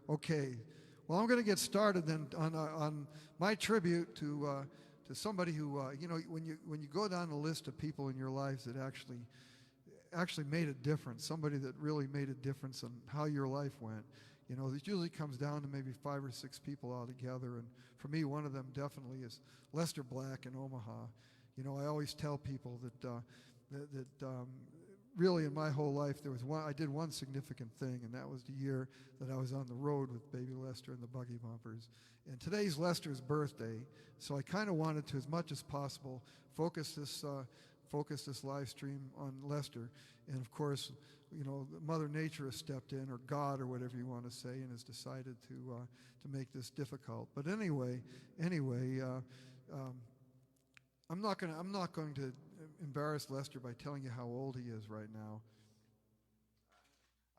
Okay. Well, I'm going to get started then on my tribute to somebody who when you go down the list of people in your lives that actually made a difference, somebody that really made a difference on how your life went. It usually comes down to maybe 5 or 6 people altogether, and for me, one of them definitely is Lester Black in Omaha. I always tell people that really in my whole life I did one significant thing, and that was the year that I was on the road with Baby Lester and the Buggy Bumpers. And today's Lester's birthday, so I kind of wanted to, as much as possible, focus this live stream on Lester. And of course, Mother Nature has stepped in, or God, or whatever you want to say, and has decided to make this difficult. But anyway, I'm not going to embarrass Lester by telling you how old he is right now.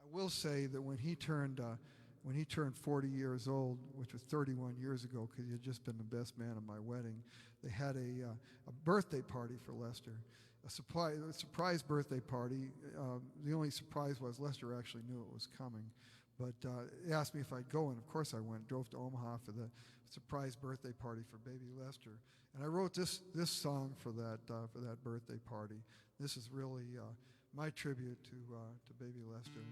I will say that when he turned 40 years old, which was 31 years ago, because he had just been the best man at my wedding, they had a birthday party for Lester. A surprise birthday party. The only surprise was Lester actually knew it was coming, but he asked me if I'd go, and of course I went. Drove to Omaha for the surprise birthday party for Baby Lester, and I wrote this song for that birthday party. This is really my tribute to Baby Lester.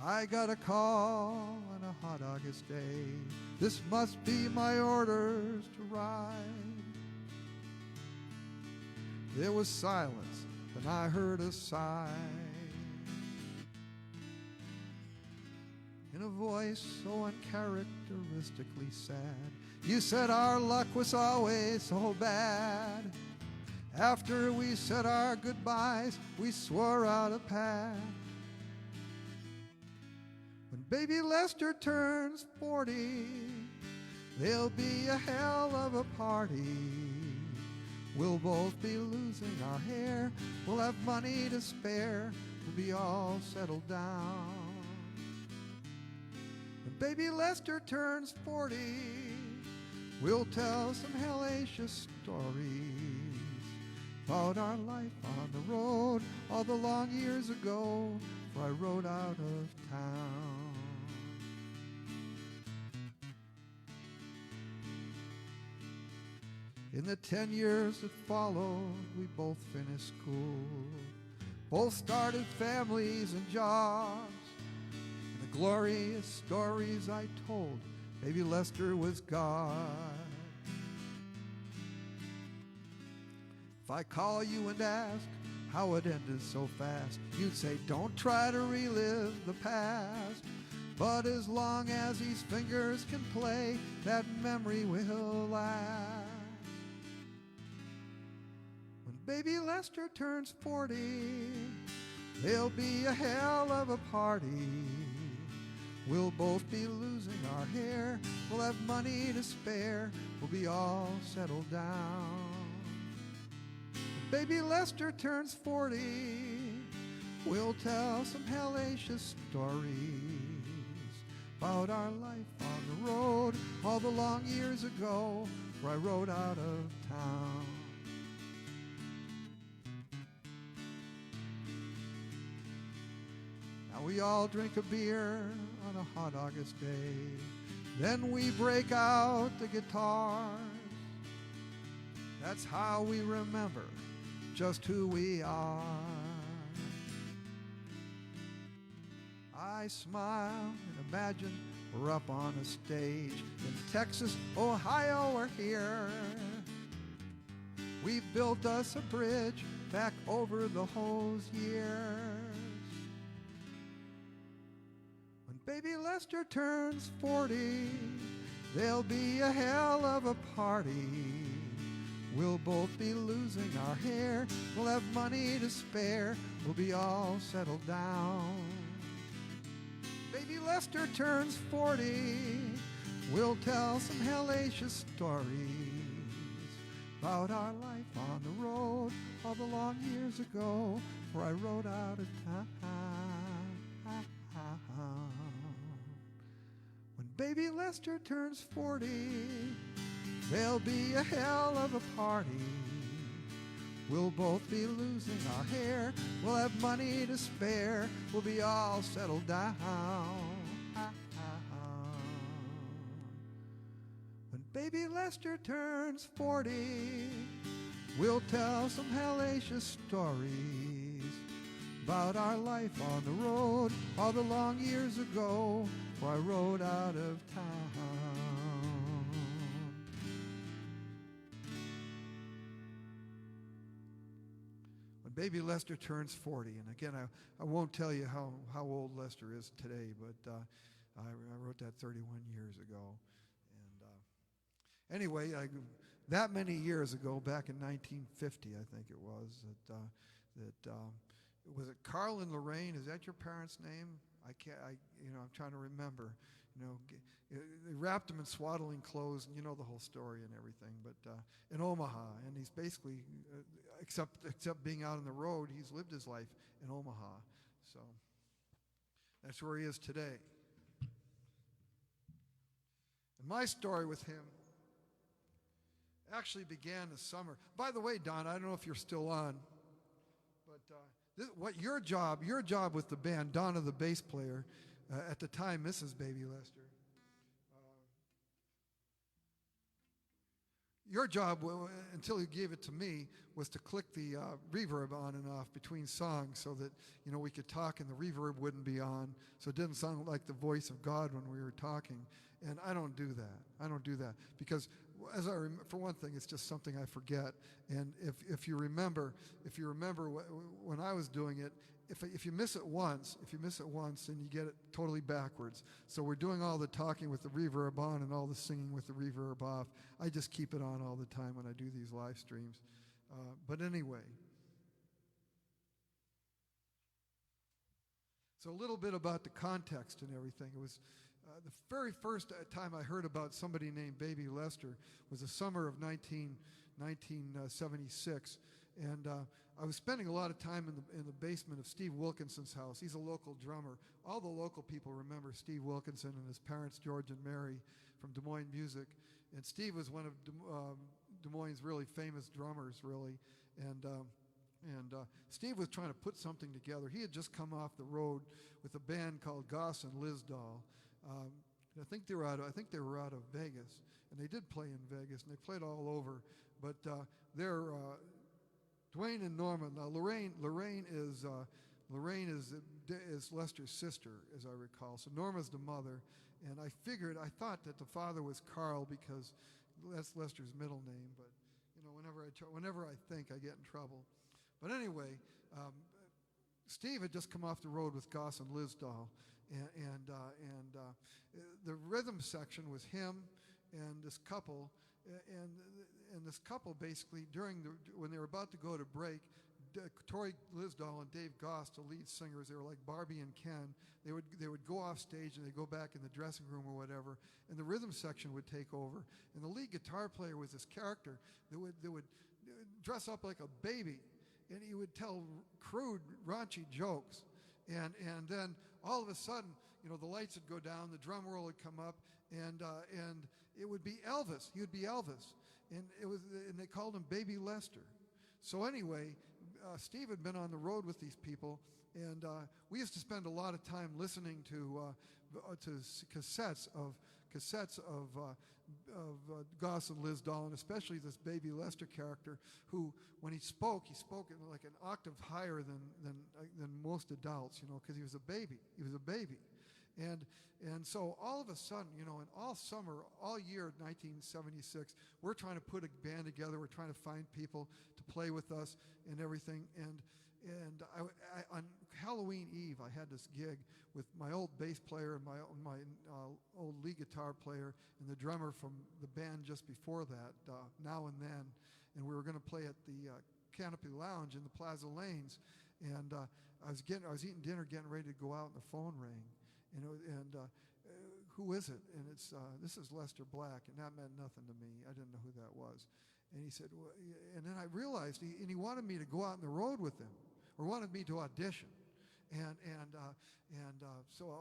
I got a call on a hot August day. This must be my orders to ride. There was silence, then I heard a sigh. In a voice so uncharacteristically sad, you said our luck was always so bad. After we said our goodbyes, we swore out a pact. When Baby Lester turns 40, there'll be a hell of a party. We'll both be losing our hair. We'll have money to spare. We'll be all settled down. When Baby Lester turns 40, we'll tell some hellacious stories about our life on the road all the long years ago, for I rode out of town. In the 10 years that followed, we both finished school, both started families and jobs. And the glorious stories I told, Baby Lester was God. If I call you and ask how it ended so fast, you'd say, don't try to relive the past. But as long as these fingers can play, that memory will last. When Baby Lester turns 40, there'll be a hell of a party. We'll both be losing our hair. We'll have money to spare. We'll be all settled down. Baby Lester turns 40, we'll tell some hellacious stories about our life on the road all the long years ago, where I rode out of town. Now we all drink a beer on a hot August day, then we break out the guitars. That's how we remember just who we are. I smile and imagine we're up on a stage in Texas, Ohio, or here. We built us a bridge back over the hose years. When Baby Lester turns 40, there'll be a hell of a party. We'll both be losing our hair. We'll have money to spare. We'll be all settled down. Baby Lester turns 40. We'll tell some hellacious stories about our life on the road all the long years ago, where I rode out of town. When Baby Lester turns 40, there'll be a hell of a party. We'll both be losing our hair. We'll have money to spare. We'll be all settled down. When baby Lester turns 40, we'll tell some hellacious stories about our life on the road, all the long years ago, where I rode out of town. When baby Lester turns 40, and again, I won't tell you how old Lester is today, but I wrote that 31 years ago. And anyway, that many years ago, back in 1950, I think it was, was it Carl and Lorraine? Is that your parents' name? I'm trying to remember. They wrapped him in swaddling clothes, and you know the whole story and everything. But in Omaha, and he's basically, except being out on the road, he's lived his life in Omaha. So that's where he is today. And my story with him actually began this summer. By the way, Don, I don't know if you're still on, but what your job with the band, Donna the bass player, at the time Mrs. Baby Lester, your job, until you gave it to me, was to click the reverb on and off between songs so that we could talk and the reverb wouldn't be on, so it didn't sound like the voice of God when we were talking. And I don't do that because, for one thing, it's just something I forget. And if you remember when I was doing it, if you miss it once, then you get it totally backwards. So we're doing all the talking with the reverb on and all the singing with the reverb off. I just keep it on all the time when I do these live streams. But anyway, so a little bit about the context and everything. It was the very first time I heard about somebody named Baby Lester was the summer of 1976, and I was spending a lot of time in the basement of Steve Wilkinson's house. He's a local drummer. All the local people remember Steve Wilkinson and his parents, George and Mary, from Des Moines Music. And Steve was one of Des Moines' really famous drummers, really. And Steve was trying to put something together. He had just come off the road with a band called Goss and Lisdahl. I think they were out of Vegas, and they did play in Vegas, and they played all over. But they're Dwayne and Norma. Now Lorraine is Lester's sister, as I recall. So Norma's the mother, and I thought that the father was Carl because that's Lester's middle name. But whenever I think, I get in trouble. But anyway, Steve had just come off the road with Goss and Lisdahl, and the rhythm section was him and this couple, and this couple basically when they were about to go to break, Tori Lisdahl and Dave Goss, the lead singers, they were like Barbie and Ken. They would go off stage and they'd go back in the dressing room or whatever, and the rhythm section would take over. And the lead guitar player was this character that would dress up like a baby, and he would tell crude, raunchy jokes. And then all of a sudden, the lights would go down, the drum roll would come up, and it would be Elvis. He would be Elvis, and they called him Baby Lester. So anyway, Steve had been on the road with these people, and we used to spend a lot of time listening to cassettes of Goss and Lisdahl, and especially this Baby Lester character, who, when he spoke in like an octave higher than most adults, because he was a baby. And so all of a sudden, and all summer, all year of 1976, we're trying to put a band together. We're trying to find people to play with us and everything. And I on Halloween Eve, I had this gig with my old bass player and my old lead guitar player and the drummer from the band just before that, Now and Then. And we were going to play at the Canopy Lounge in the Plaza Lanes. And I was eating dinner, getting ready to go out, and the phone rang. Who is it? And this is Lester Black, and that meant nothing to me. I didn't know who that was. And he said, well, and then I realized he wanted me to go out on the road with him, or wanted me to audition.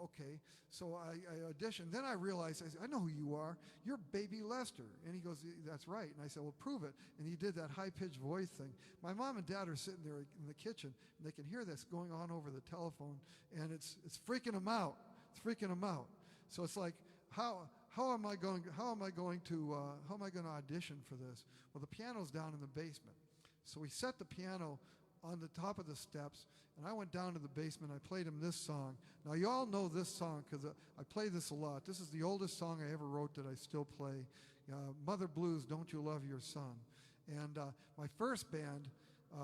Okay. So I auditioned. Then I realized, I know who you are. You're Baby Lester. And he goes, that's right. And I said, well, prove it. And he did that high-pitched voice thing. My mom and dad are sitting there in the kitchen, and they can hear this going on over the telephone, and it's freaking them out. It's freaking them out. So it's like, how am I going to audition for this? Well, the piano's down in the basement. So we set the piano on the top of the steps, and I went down to the basement. I played him this song. Now, you all know this song because I play this a lot. This is the oldest song I ever wrote that I still play. Mother Blues, Don't You Love Your Son? And my first band,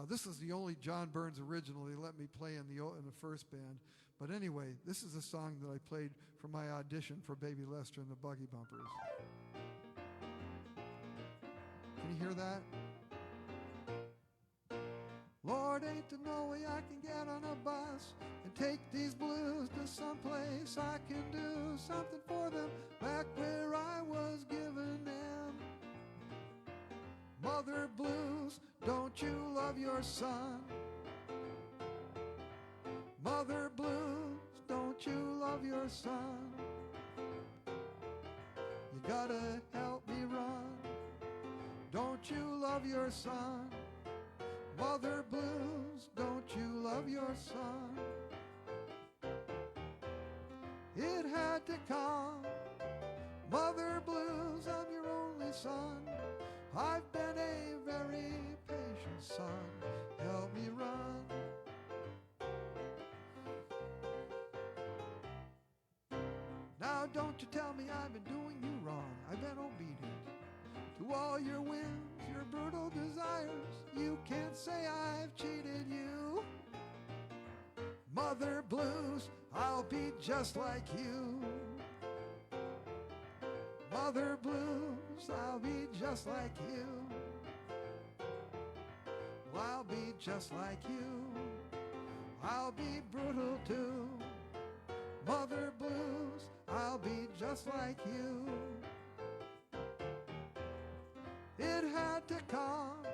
this is the only John Burns original they let me play in the first band. But anyway, this is a song that I played for my audition for Baby Lester and the Buggy Bumpers. Can you hear that? Lord, ain't there no way I can get on a bus and take these blues to someplace I can do something for them back where I was giving them. Mother Blues, don't you love your son? Mother Blues, don't you love your son? You gotta help me run. Don't you love your son? Mother Blues, don't you love your son? It had to come. Mother Blues, I'm your only son. I've been a very patient son. Help me run. Now don't you tell me I've been doing you wrong. I've been obedient to all your whims, your brutal desires. You can't say I've cheated you. Mother Blues, I'll be just like you. Mother Blues, I'll be just like you. Well, I'll be just like you. I'll be brutal too. Mother Blues, I'll be just like you. It had to come.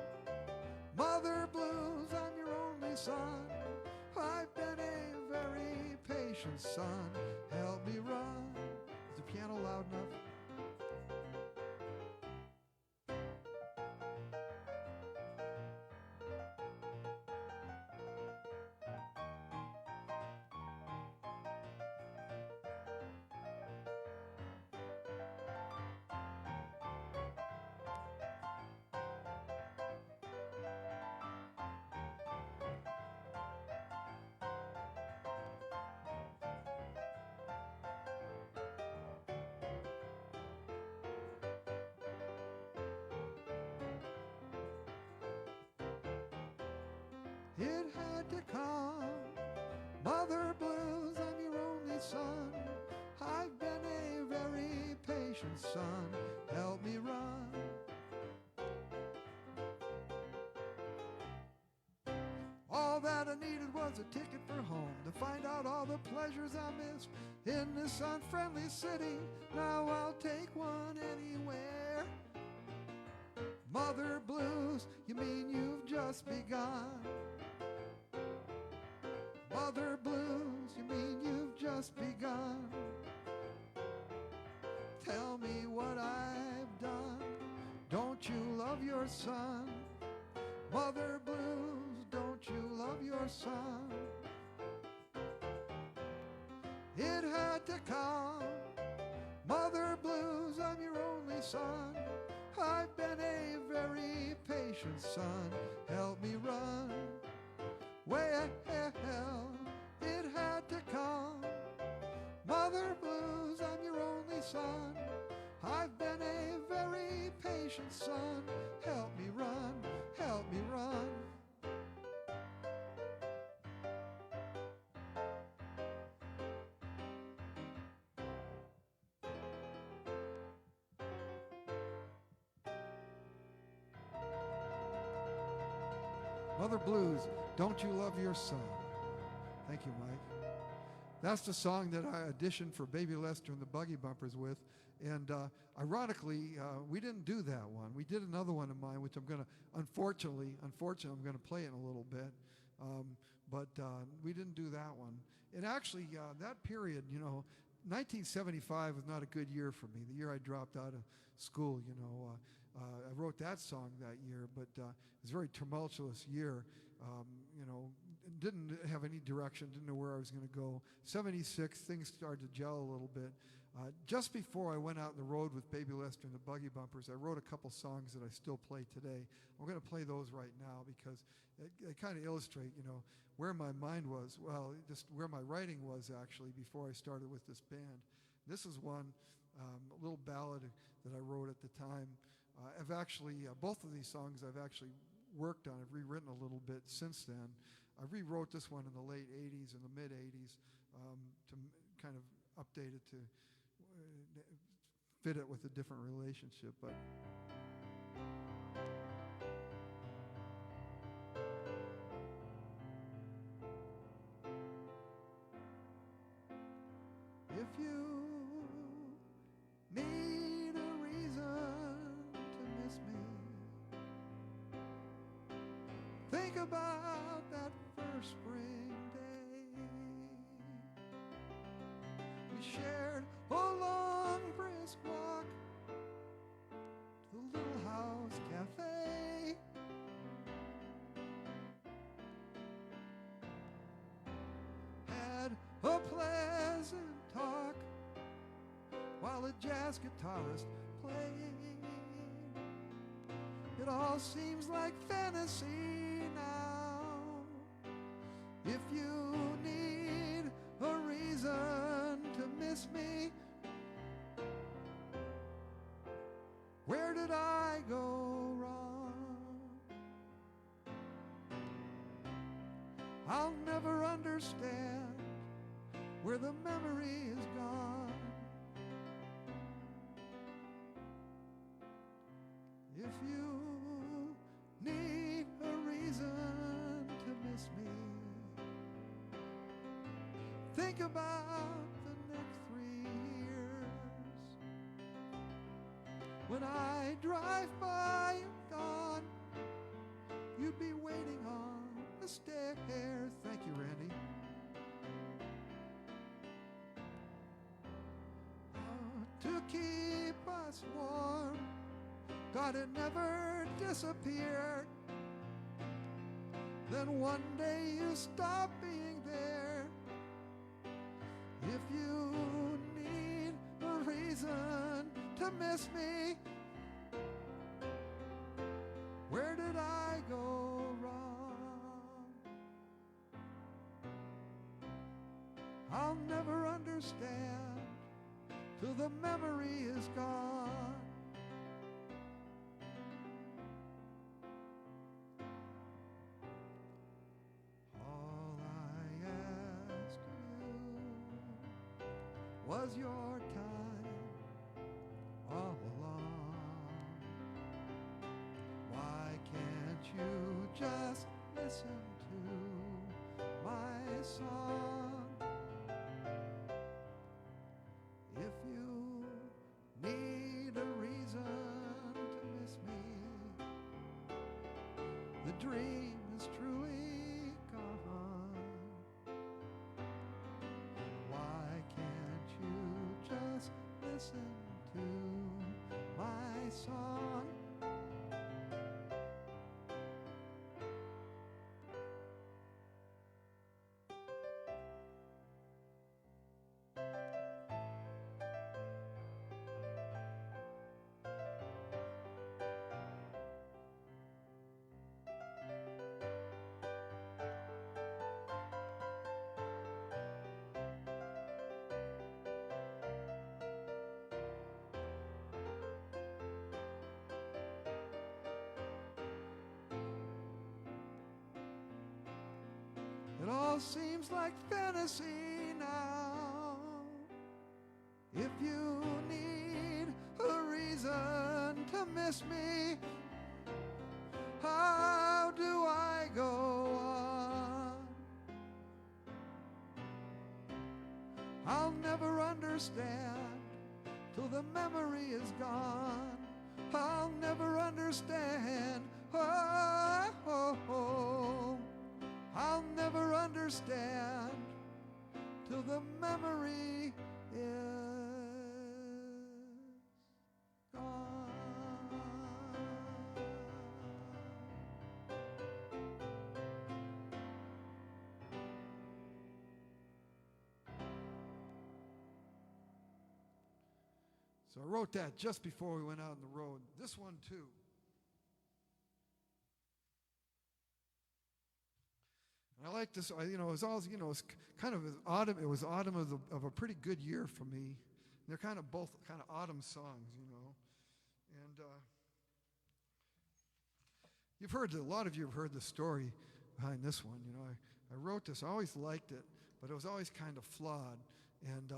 Mother Blues, I'm your only son. I've been a very patient son. Help me run. Is the piano loud enough? It had to come. Mother Blues, I'm your only son. I've been a very patient son. Help me run. All that I needed was a ticket for home to find out all the pleasures I missed in this unfriendly city. Now I'll take one anywhere. Mother Blues, you mean you've just begun? Mother Blues, you mean you've just begun? Tell me what I've done. Don't you love your son? Mother Blues, don't you love your son? It had to come. Mother Blues, I'm your only son. I've been a very patient son. Help me run. Well, it had to come. Mother Blues, I'm your only son. I've been a very patient son. Help me run, help me run. Mother Blues, don't you love your son? Thank you, Mike. That's the song that I auditioned for Baby Lester and the Buggy Bumpers with. And ironically, we didn't do that one. We did another one of mine, which I'm going to, unfortunately, I'm going to play it in a little bit. But we didn't do that one. And actually, that period, 1975 was not a good year for me. The year I dropped out of school, I wrote that song that year, but it was a very tumultuous year. Didn't have any direction, didn't know where I was going to go. 76, things started to gel a little bit. Just before I went out on the road with Baby Lester and the Buggy Bumpers, I wrote a couple songs that I still play today. I'm going to play those right now because they kind of illustrate, where my mind was. Well, just where my writing was actually before I started with this band. This is one, a little ballad that I wrote at the time. I've actually, both of these songs I've actually worked on. I've rewritten a little bit since then. I rewrote this one in the late 80s and the mid 80s to kind of update it to fit it with a different relationship. But if you need a reason to miss me, think about that first spring day we shared a long brisk walk to the little house cafe. Had a pleasant talk while a jazz guitarist played. It all seems like fantasy now. If you need a reason to miss me, where did I go wrong? I'll never understand where the memory is gone. If you need a reason to miss me, think about the next 3 years. When I drive by at dawn, you'd be waiting on the stairs. Thank you, Randy. To keep us warm, God, it never disappeared. Then one day you stop being there. If you need a reason to miss me, where did I go wrong? I'll never understand till the memory is gone. All I asked you was your time all along. Why can't you just listen to my song? If you need a reason to miss me, the dream is truly gone. Why can't you just listen to my song? It all seems like fantasy now. If you need a reason to miss me, how do I go on? I'll never understand till the memory is gone. I'll never understand. Oh, oh, oh. I'll understand till the memory is gone. So I wrote that just before we went out on the road. This one too. And I like this. It was always, it was kind of autumn. It was autumn of a pretty good year for me. And they're kind of both kind of autumn songs, And a lot of you have heard the story behind this one. I wrote this. I always liked it, but it was always kind of flawed. And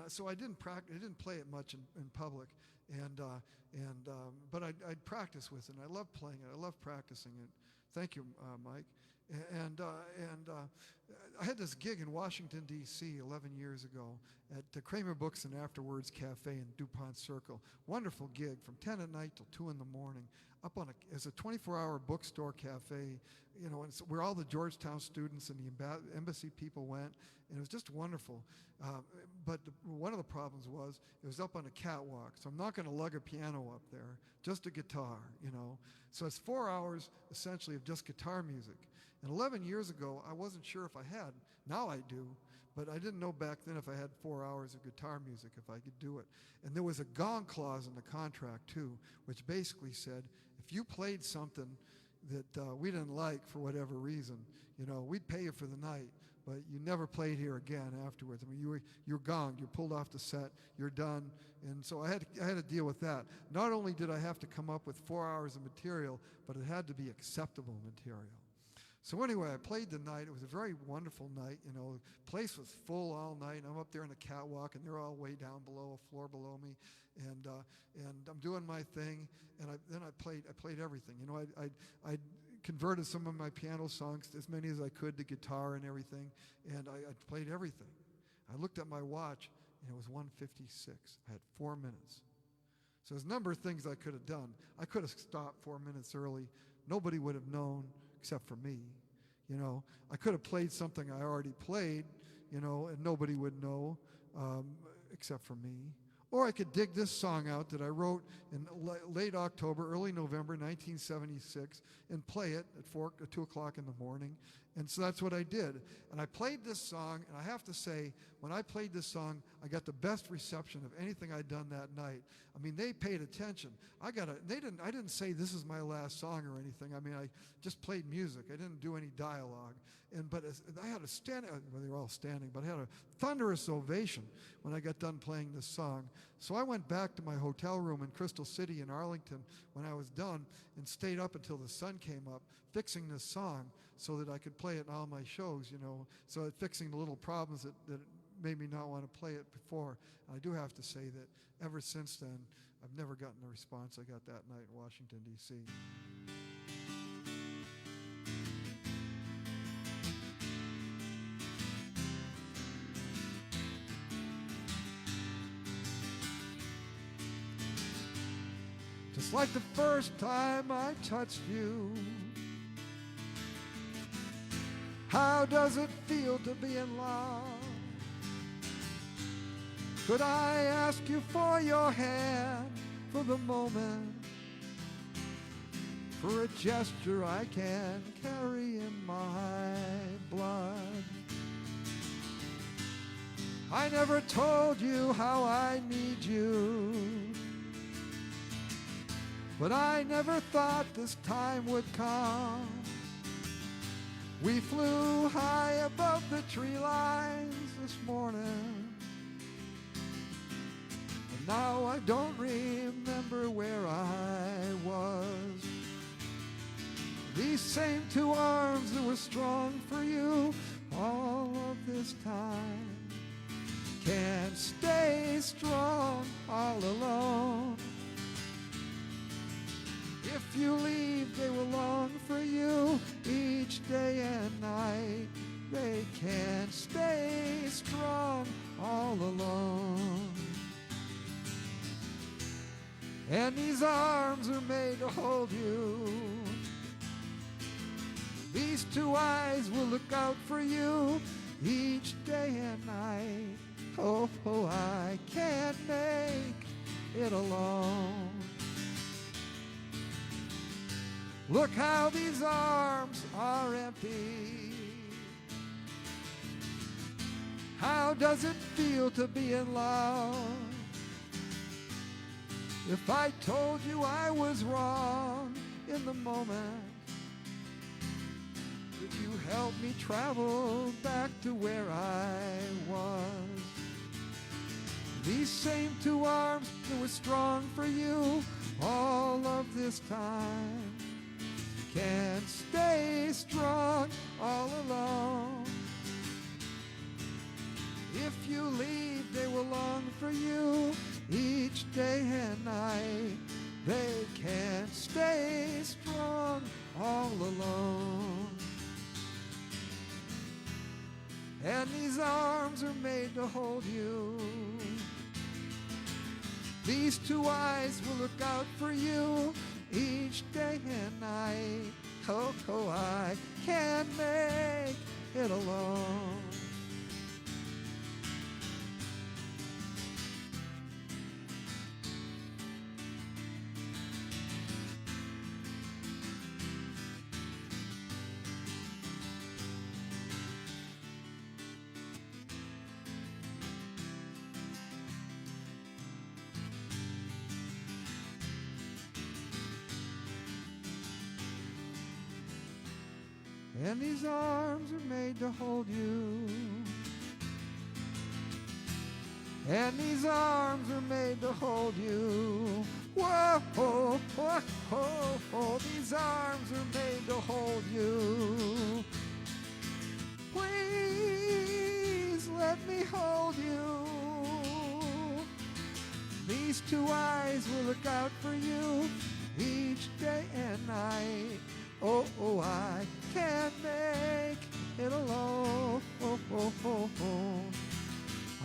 so I didn't practice. I didn't play it much in public. But I'd practice with it. And I love playing it. I love practicing it. Thank you, Mike. And I had this gig in Washington, D.C. 11 years ago at the Kramer Books and Afterwards Cafe in DuPont Circle. Wonderful gig from 10 at night till 2 in the morning. As a 24-hour bookstore cafe, and where all the Georgetown students and the embassy people went, and it was just wonderful. But one of the problems was it was up on a catwalk, so I'm not going to lug a piano up there, just a guitar, So it's 4 hours essentially of just guitar music. And 11 years ago, I wasn't sure if I had. Now I do. But I didn't know back then if I had 4 hours of guitar music, if I could do it. And there was a gong clause in the contract, too, which basically said, if you played something that we didn't like for whatever reason, we'd pay you for the night, but you never played here again afterwards. I mean, you're gonged, you're pulled off the set, you're done. And so I had to deal with that. Not only did I have to come up with 4 hours of material, but it had to be acceptable material. So anyway, I played the night. It was a very wonderful night. The place was full all night. I'm up there on the catwalk, and they're all way down below, a floor below me, and I'm doing my thing. And then I played everything. I converted some of my piano songs, as many as I could, to guitar and everything, and I played everything. I looked at my watch, and it was 1:56. I had 4 minutes. So there's a number of things I could have done. I could have stopped 4 minutes early. Nobody would have known except for me. I could have played something I already played, and nobody would know except for me. Or I could dig this song out that I wrote in late October, early November 1976, and play it at 2 o'clock in the morning. And so that's what I did. And I played this song, and I have to say, when I played this song, I got the best reception of anything I'd done that night. I mean, they paid attention. I didn't say this is my last song or anything. I mean, I just played music. I didn't do any dialogue. But I had they were all standing, but I had a thunderous ovation when I got done playing this song. So I went back to my hotel room in Crystal City in Arlington when I was done and stayed up until the sun came up, fixing this song so that I could play it in all my shows, so fixing the little problems that made me not want to play it before. And I do have to say that ever since then, I've never gotten the response I got that night in Washington, D.C. Just like the first time I touched you, how does it feel to be in love? Could I ask you for your hand for the moment, for a gesture I can carry in my blood? I never told you how I need you, but I never thought this time would come. We flew high above the tree lines this morning, and now I don't remember where I was. These same two arms that were strong for you all of this time can't stay strong all alone. If you leave, they will long for you each day and night. They can't stay strong all alone. And these arms are made to hold you. These These two eyes will look out for you each day and night. Oh, oh, I can't make it alone. Look how these arms are empty. How does it feel to be in love? If I told you I was wrong in the moment, would you help me travel back to where I was? These same two arms that were strong for you all of this time can't stay strong all alone. If you leave, they will long for you each day and night. They can't stay strong all alone. And these arms are made to hold you. These two eyes will look out for you each day and night. Oh, oh, I can't make it alone. And these arms are made to hold you. And these arms are made to hold you. Whoa, whoa, whoa, whoa, whoa. These arms are made to hold you. Please let me hold you. These two eyes will look out for you each day and night. Oh, oh, I can't make it alone. Oh, oh, oh, oh.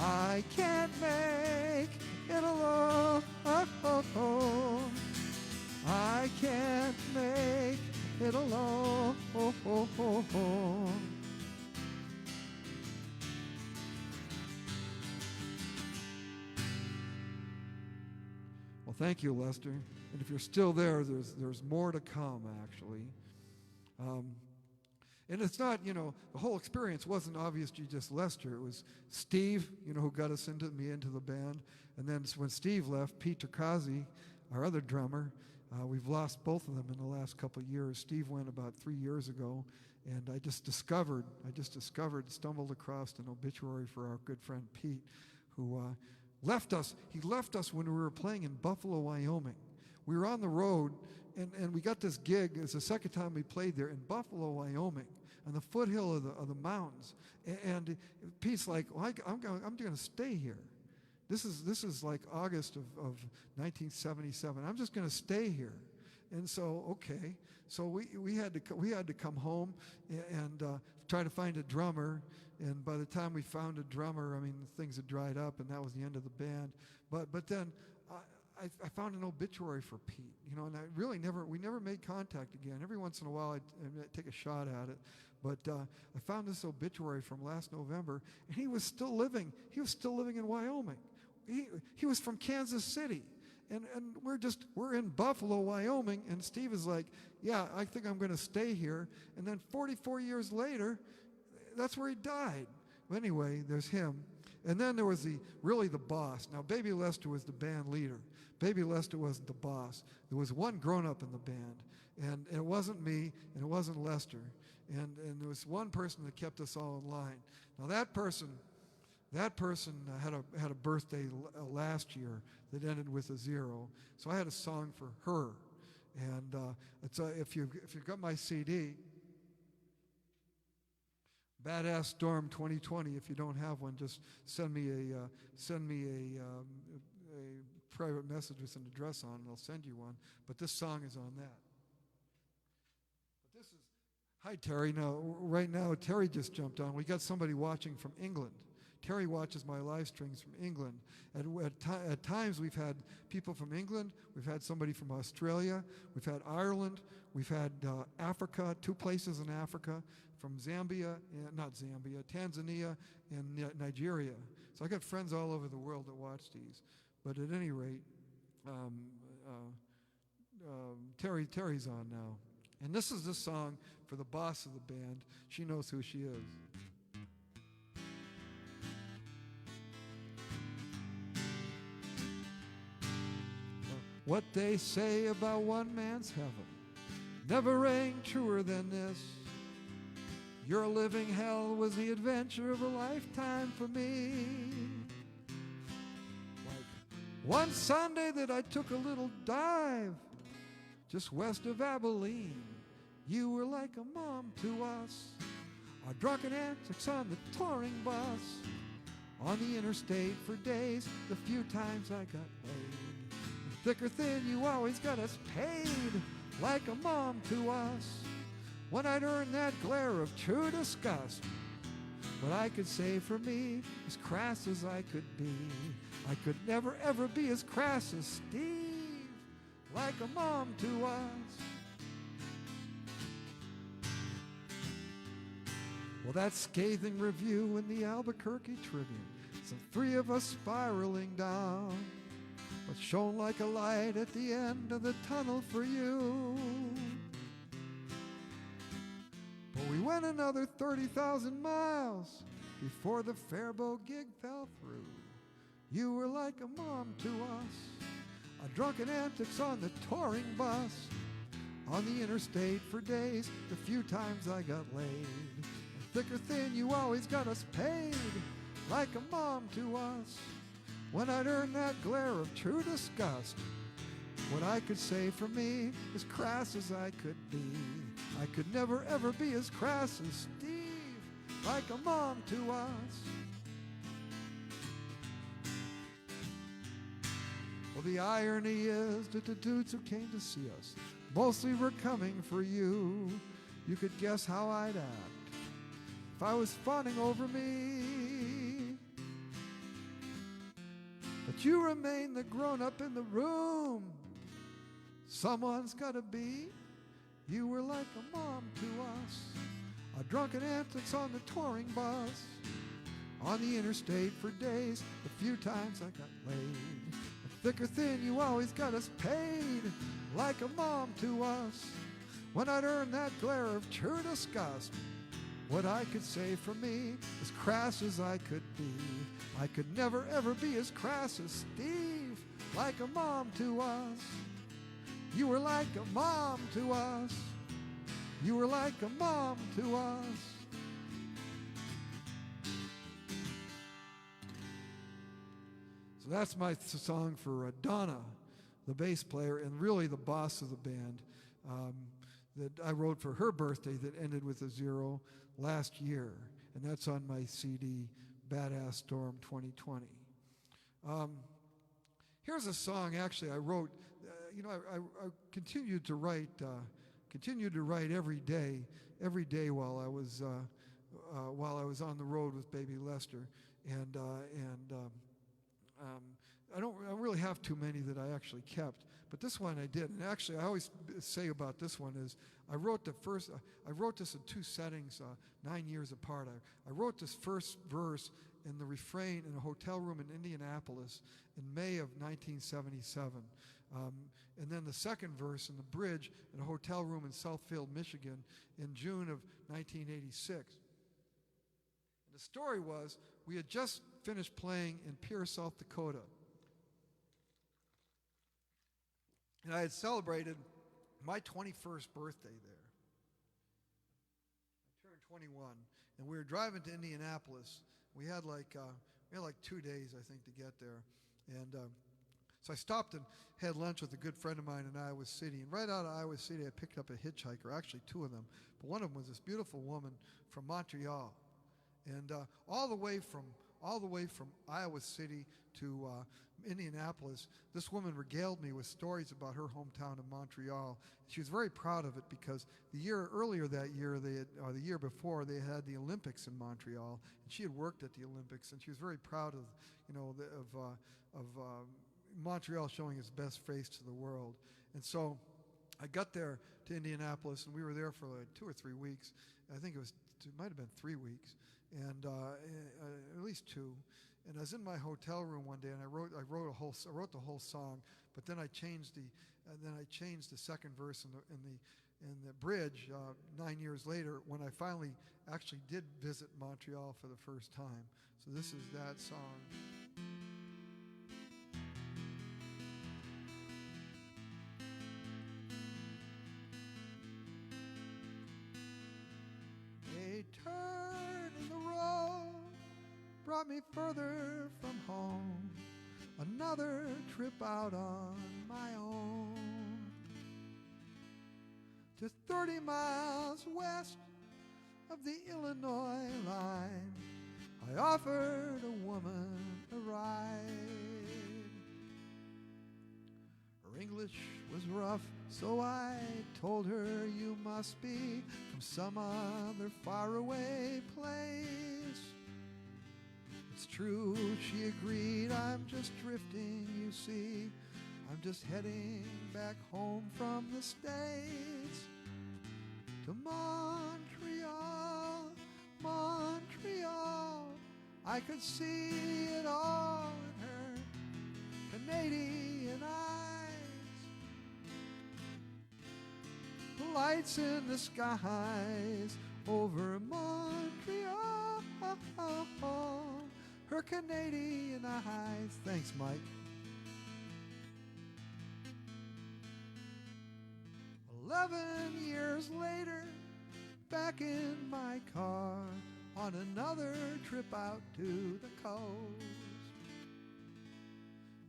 I can't make it alone. Oh, oh, oh. I can't make it alone. Oh, oh, oh, oh. Well, thank you, Lester. And if you're still there, there's more to come, actually. And it's not, the whole experience wasn't obvious to just Lester. It was Steve, who got us into the band. And then when Steve left, Pete Turkazi, our other drummer, we've lost both of them in the last couple of years. Steve went about 3 years ago, and I stumbled across an obituary for our good friend Pete, who left us. He left us when we were playing in Buffalo, Wyoming. We were on the road, and we got this gig. It's the second time we played there in Buffalo, Wyoming, on the foothill of the mountains. And Pete's like, well, I'm going to stay here. This is like August of 1977. I'm just going to stay here. And so, okay. So we had to come home and try to find a drummer. And by the time we found a drummer, things had dried up, and that was the end of the band. But then I found an obituary for Pete, and we never made contact again. Every once in a while I'd take a shot at it, but I found this obituary from last November, and he was still living in Wyoming. He was from Kansas City, and we're in Buffalo, Wyoming, and Steve is like, yeah, I think I'm going to stay here. And then 44 years later, that's where he died. But anyway, there's him. And then there was the boss. Now, Baby Lester was the band leader. Baby Lester wasn't the boss. There was one grown-up in the band, and it wasn't me, and it wasn't Lester. And there was one person that kept us all in line. Now, that person had a birthday last year that ended with a 0. So I had a song for her. And it's if you've got my CD, Badass Storm 2020. If you don't have one, just send me a private message with an address on, and I'll send you one. But this song is on that. But this is, hi Terry. Now, right now, Terry just jumped on. We got somebody watching from England. Terry watches my live streams from England. At times we've had people from England, we've had somebody from Australia, we've had Ireland, we've had Africa, 2 places in Africa, from Zambia, not Zambia, Tanzania, and Nigeria. So I got friends all over the world that watch these. But at any rate, Terry's on now. And this is the song for the boss of the band. She knows who she is. What they say about one man's heaven never rang truer than this. Your living hell was the adventure of a lifetime for me. Like one Sunday that I took a little dive just west of Abilene, you were like a mom to us. Our drunken antics on the touring bus, on the interstate for days, the few times I got laid. Thick or thin, you always got us paid like a mom to us. When I'd earned that glare of true disgust, what I could say for me, as crass as I could be, I could never ever be as crass as Steve, like a mom to us. Well, that scathing review in the Albuquerque Tribune, some 3 of us spiraling down, but shone like a light at the end of the tunnel for you. But we went another 30,000 miles before the Faribault gig fell through. You were like a mom to us. Our drunken antics on the touring bus, on the interstate for days, the few times I got laid. And thick or thin, you always got us paid like a mom to us. When I'd earned that glare of true disgust, what I could say for me, as crass as I could be, I could never ever be as crass as Steve, like a mom to us. Well, the irony is that the dudes who came to see us mostly were coming for you. You could guess how I'd act if I was fawning over me. But you remain the grown-up in the room. Someone's gotta be. You were like a mom to us. Our drunken antics on the touring bus, on the interstate for days, the few times I got laid. And thick or thin, you always got us paid like a mom to us. When I'd earned that glare of true disgust, what I could say for me, as crass as I could be, I could never ever be as crass as Steve, like a mom to us. You were like a mom to us. You were like a mom to us. So that's my song for Donna, the bass player, and really the boss of the band, that I wrote for her birthday that ended with a 0 last year. And that's on my CD, Badass Storm 2020. Here's a song actually I wrote. I continued to write every day while I was on the road with Baby Lester, and I don't really have too many that I actually kept, but this one I did. And actually, I always say about this one is I wrote this in 2 settings, 9 years apart. I wrote this first verse in the refrain in a hotel room in Indianapolis in May of 1977. And then the second verse in the bridge in a hotel room in Southfield, Michigan in June of 1986. And the story was we had just finished playing in Pierre, South Dakota. And I had celebrated my 21st birthday there. I turned 21, and we were driving to Indianapolis. We had like 2 days, I think, to get there. And so I stopped and had lunch with a good friend of mine in Iowa City. And right out of Iowa City, I picked up a hitchhiker, actually 2 of them. But one of them was this beautiful woman from Montreal. And all the way from all the way from Iowa City to Indianapolis. This woman regaled me with stories about her hometown of Montreal. She was very proud of it because the year earlier that year, or the year before, they had the Olympics in Montreal, and she had worked at the Olympics, and she was very proud of, Montreal showing its best face to the world. And so I got there to Indianapolis, and we were there for like 2 or 3 weeks. I think it might have been 3 weeks, and at least 2. And I was in my hotel room one day, and I wrote the whole song, but then I changed the second verse in the bridge 9 years later when I finally actually did visit Montreal for the first time. So this is that song. A turn in the road brought me further from home, another trip out on my own. To 30 miles west of the Illinois line, I offered a woman a ride. Her English was rough, so I told her, you must be from some other faraway place. It's true, she agreed, I'm just drifting, you see. I'm just heading back home from the States. To Montreal, Montreal, I could see it all in her Canadian eyes. The lights in the skies over Montreal, her Canadian eyes. Thanks, Mike. 11 years later, back in my car on another trip out to the coast.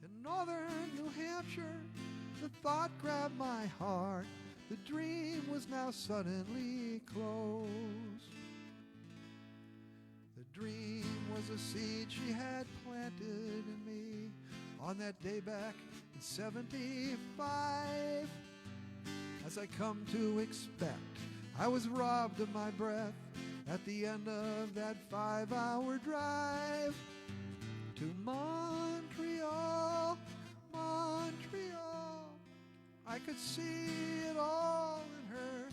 In northern New Hampshire, the thought grabbed my heart. The dream was now suddenly closed. The dream was a seed she had planted in me on that day back in 75. As I come to expect, I was robbed of my breath at the end of that 5-hour drive to Montreal, Montreal. I could see it all in her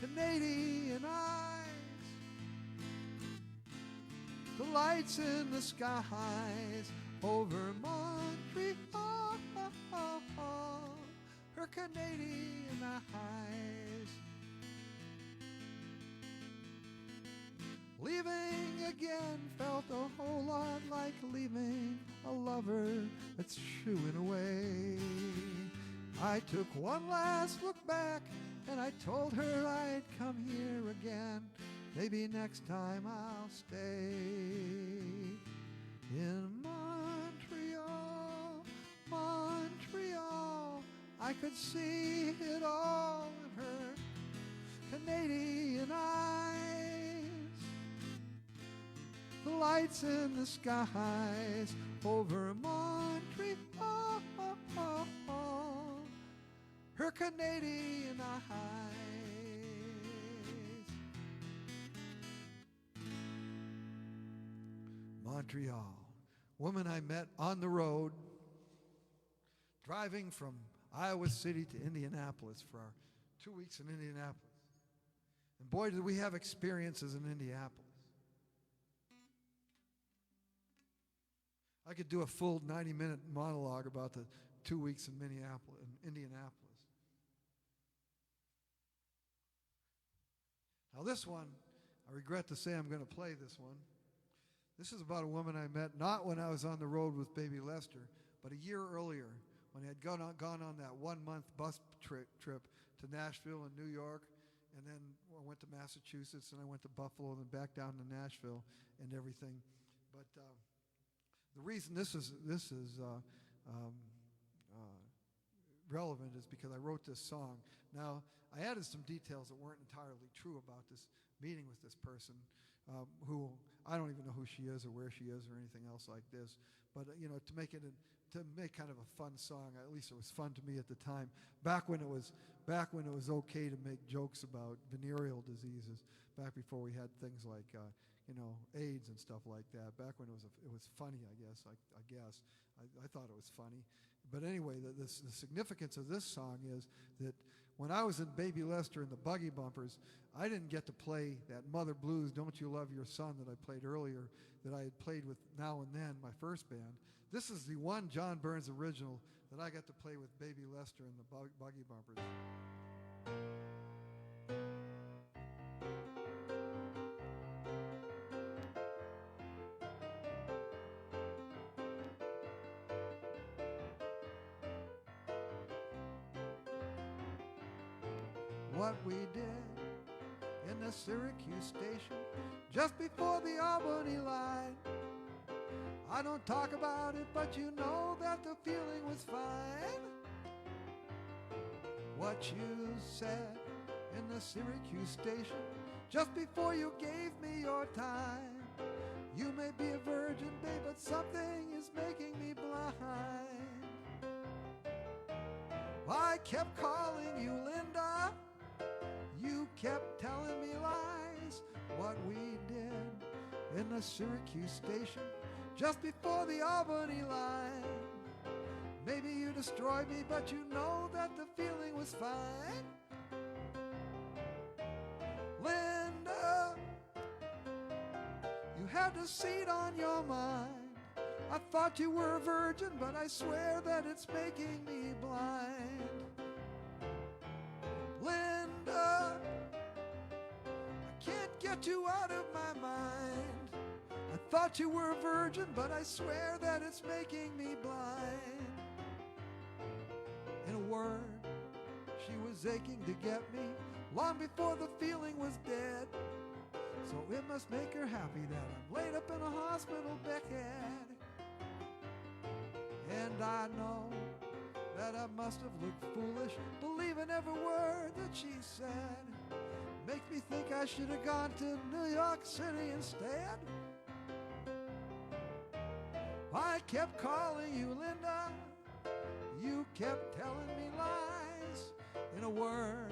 Canadian eyes. The lights in the skies over Montreal, her Canadian eyes. Leaving again felt a whole lot like leaving a lover that's shooing away. I took one last look back and I told her I'd come here again. Maybe next time I'll stay in Montreal, Montreal. I could see it all in her Canadian eyes. The lights in the skies over Montreal, her Canadian eyes. Montreal, woman I met on the road, driving from Iowa City to Indianapolis for our 2 weeks in Indianapolis. And boy, did we have experiences in Indianapolis. I could do a full 90-minute monologue about the 2 weeks in Indianapolis. Now this one, I regret to say I'm going to play this one. This is about a woman I met not when I was on the road with baby Lester, but a year earlier when I had gone on that 1-month bus trip to Nashville and New York, and then I went to Massachusetts, and I went to Buffalo, and then back down to Nashville and everything. But the reason this is relevant is because I wrote this song. Now, I added some details that weren't entirely true about this meeting with this person, who I don't even know who she is or where she is or anything else like this. But to make kind of a fun song, at least it was fun to me at the time. Back when it was okay to make jokes about venereal diseases. Back before we had things like AIDS and stuff like that. Back when it was funny, I guess. I thought it was funny. But anyway, the significance of this song is that when I was in Baby Lester and the Buggy Bumpers, I didn't get to play that Mother Blues, Don't You Love Your Son that I played earlier, that I had played with Now and Then, my first band. This is the one John Burns original that I got to play with Baby Lester and the Buggy Bumpers. What we did in the Syracuse station just before the Albany line. I don't talk about it, but you know that the feeling was fine. What you said in the Syracuse station just before you gave me your time. You may be a virgin, babe, but something is making me blind. I kept calling you Linda. You kept telling me lies. What we did in the Syracuse station just before the Albany line. Maybe you destroyed me, but you know that the feeling was fine. Linda, you had the seat on your mind. I thought you were a virgin, but I swear that it's making me blind. Linda, I can't get you out of my mind. I thought you were a virgin, but I swear that it's making me blind. In a word, she was aching to get me long before the feeling was dead. So it must make her happy that I'm laid up in a hospital bed. And I know that I must have looked foolish, believing every word that she said. Makes me think I should have gone to New York City instead. I kept calling you Linda. You kept telling me lies. In a word,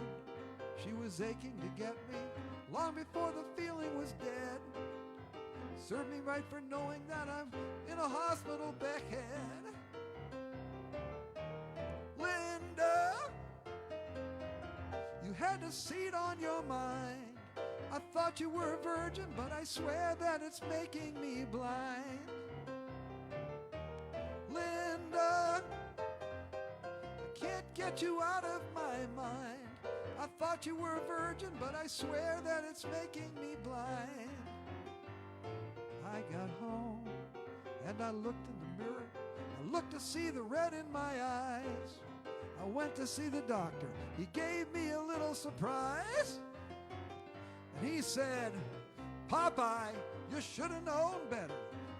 she was aching to get me long before the feeling was dead. Served me right for knowing that I'm in a hospital bed. Linda, you had the seat on your mind. I thought you were a virgin, but I swear that it's making me blind. Linda, I can't get you out of my mind. I thought you were a virgin, but I swear that it's making me blind. I got home and I looked in the mirror. I looked to see the red in my eyes. I went to see the doctor. He gave me a little surprise. And he said, Popeye, you should have known better.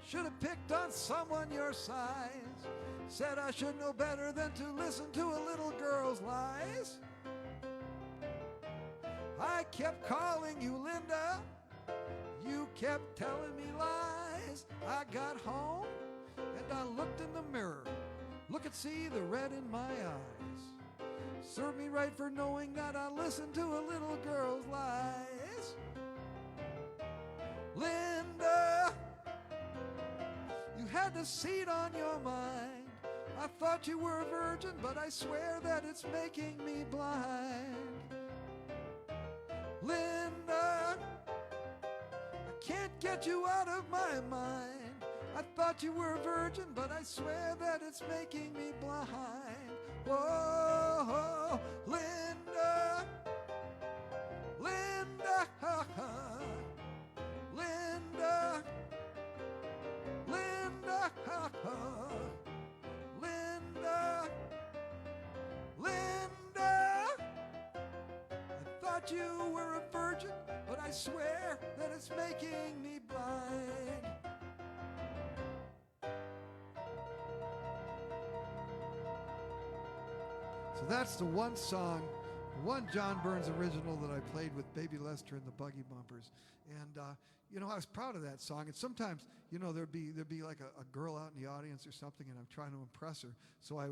Should have picked on someone your size. Said I should know better than to listen to a little girl's lies. I kept calling you Linda. You kept telling me lies. I got home and I looked in the mirror. Look and see the red in my eyes. Served me right for knowing that I listened to a little girl's lies. Linda, you had the seat on your mind. I thought you were a virgin, but I swear that it's making me blind. Linda, I can't get you out of my mind. I thought you were a virgin, but I swear that it's making me blind. Whoa, Linda, Linda, Linda, Linda, Linda, Linda. I thought you were a virgin, but I swear that it's making me blind. So that's the one song one John Burns original that I played with Baby Lester and the Buggy Bumpers. And, I was proud of that song. And sometimes, there'd be like a girl out in the audience or something, and I'm trying to impress her. So I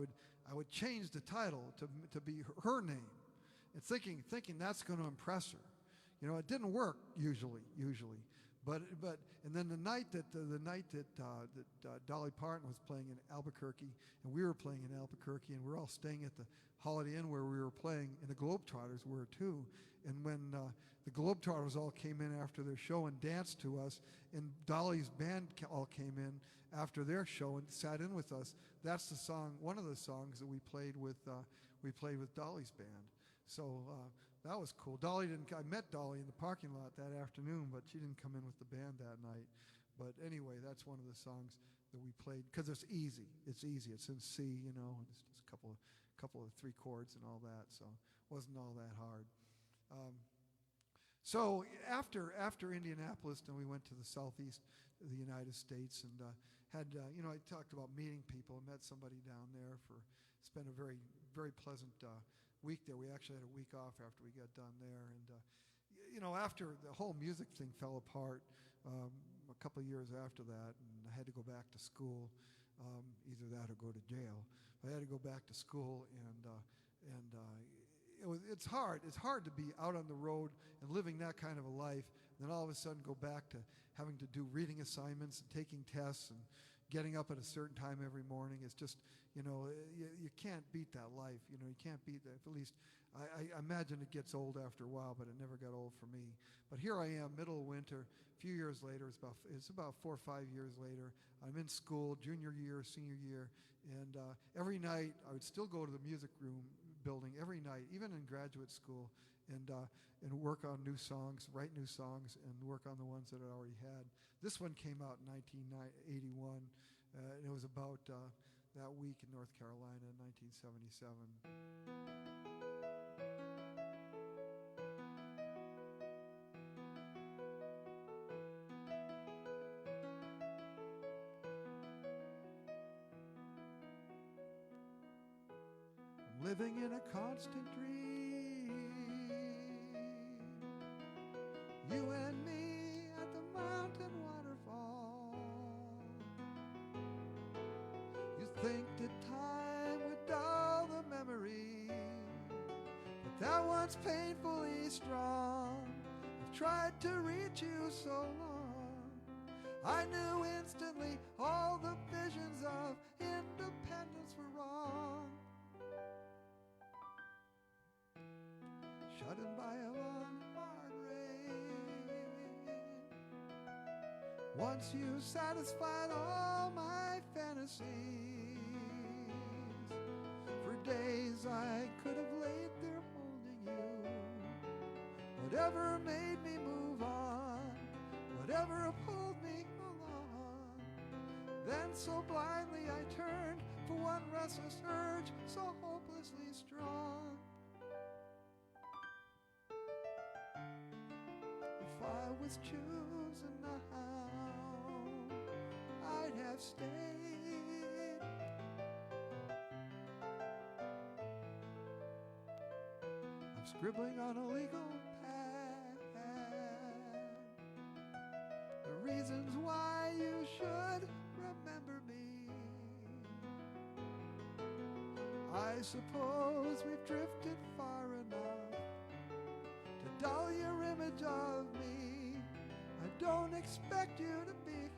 would change the title to be her name, and thinking that's going to impress her. It didn't work usually. But and then the night that Dolly Parton was playing in Albuquerque, and we were playing in Albuquerque, and we were all staying at the Holiday Inn where we were playing, and the Globetrotters were too. And when the Globetrotters all came in after their show and danced to us, and Dolly's band all came in after their show and sat in with us, that's the song, one of the songs that we played with Dolly's band. So that was cool. I met Dolly in the parking lot that afternoon, but she didn't come in with the band that night. But anyway, that's one of the songs that we played because it's easy. It's easy. It's in C, and it's just a couple of three chords and all that. So it wasn't all that hard. So after Indianapolis, then we went to the southeast of the United States and I talked about meeting people. I met somebody down there spent a very, very pleasant week there. We actually had a week off after we got done there. And, after the whole music thing fell apart a couple of years after that, and I had to go back to school, either that or go to jail. I had to go back to school, and it's hard. It's hard to be out on the road and living that kind of a life, and then all of a sudden go back to having to do reading assignments and taking tests and getting up at a certain time every morning. It's just, you can't beat that life. You can't beat that. At least I imagine it gets old after a while, but it never got old for me. But here I am, middle of winter, a few years later. It's about 4 or 5 years later. I'm in school, junior year, senior year, and every night I would still go to the music room building every night, even in graduate school, and work on new songs, write new songs, and work on the ones that I already had. This one came out in 1981, and it was about that week in North Carolina in 1977. I'm living in a constant dream, you and me at the mountain waterfall. You think that time would dull the memory, but that one's painfully strong. I've tried to reach you so long. I knew instantly all the visions of independence were wrong. Shut in by a long, hard rain. Once you satisfied all my fantasies, for days I could have laid there holding you. Whatever made me move on, whatever pulled me along, then so blindly I turned for one restless urge so hopelessly strong. If I was choosing now, I'd have stayed. I'm scribbling on a legal pad the reasons why you should remember me. I suppose we've drifted far enough to dull your image of me. I don't expect you to be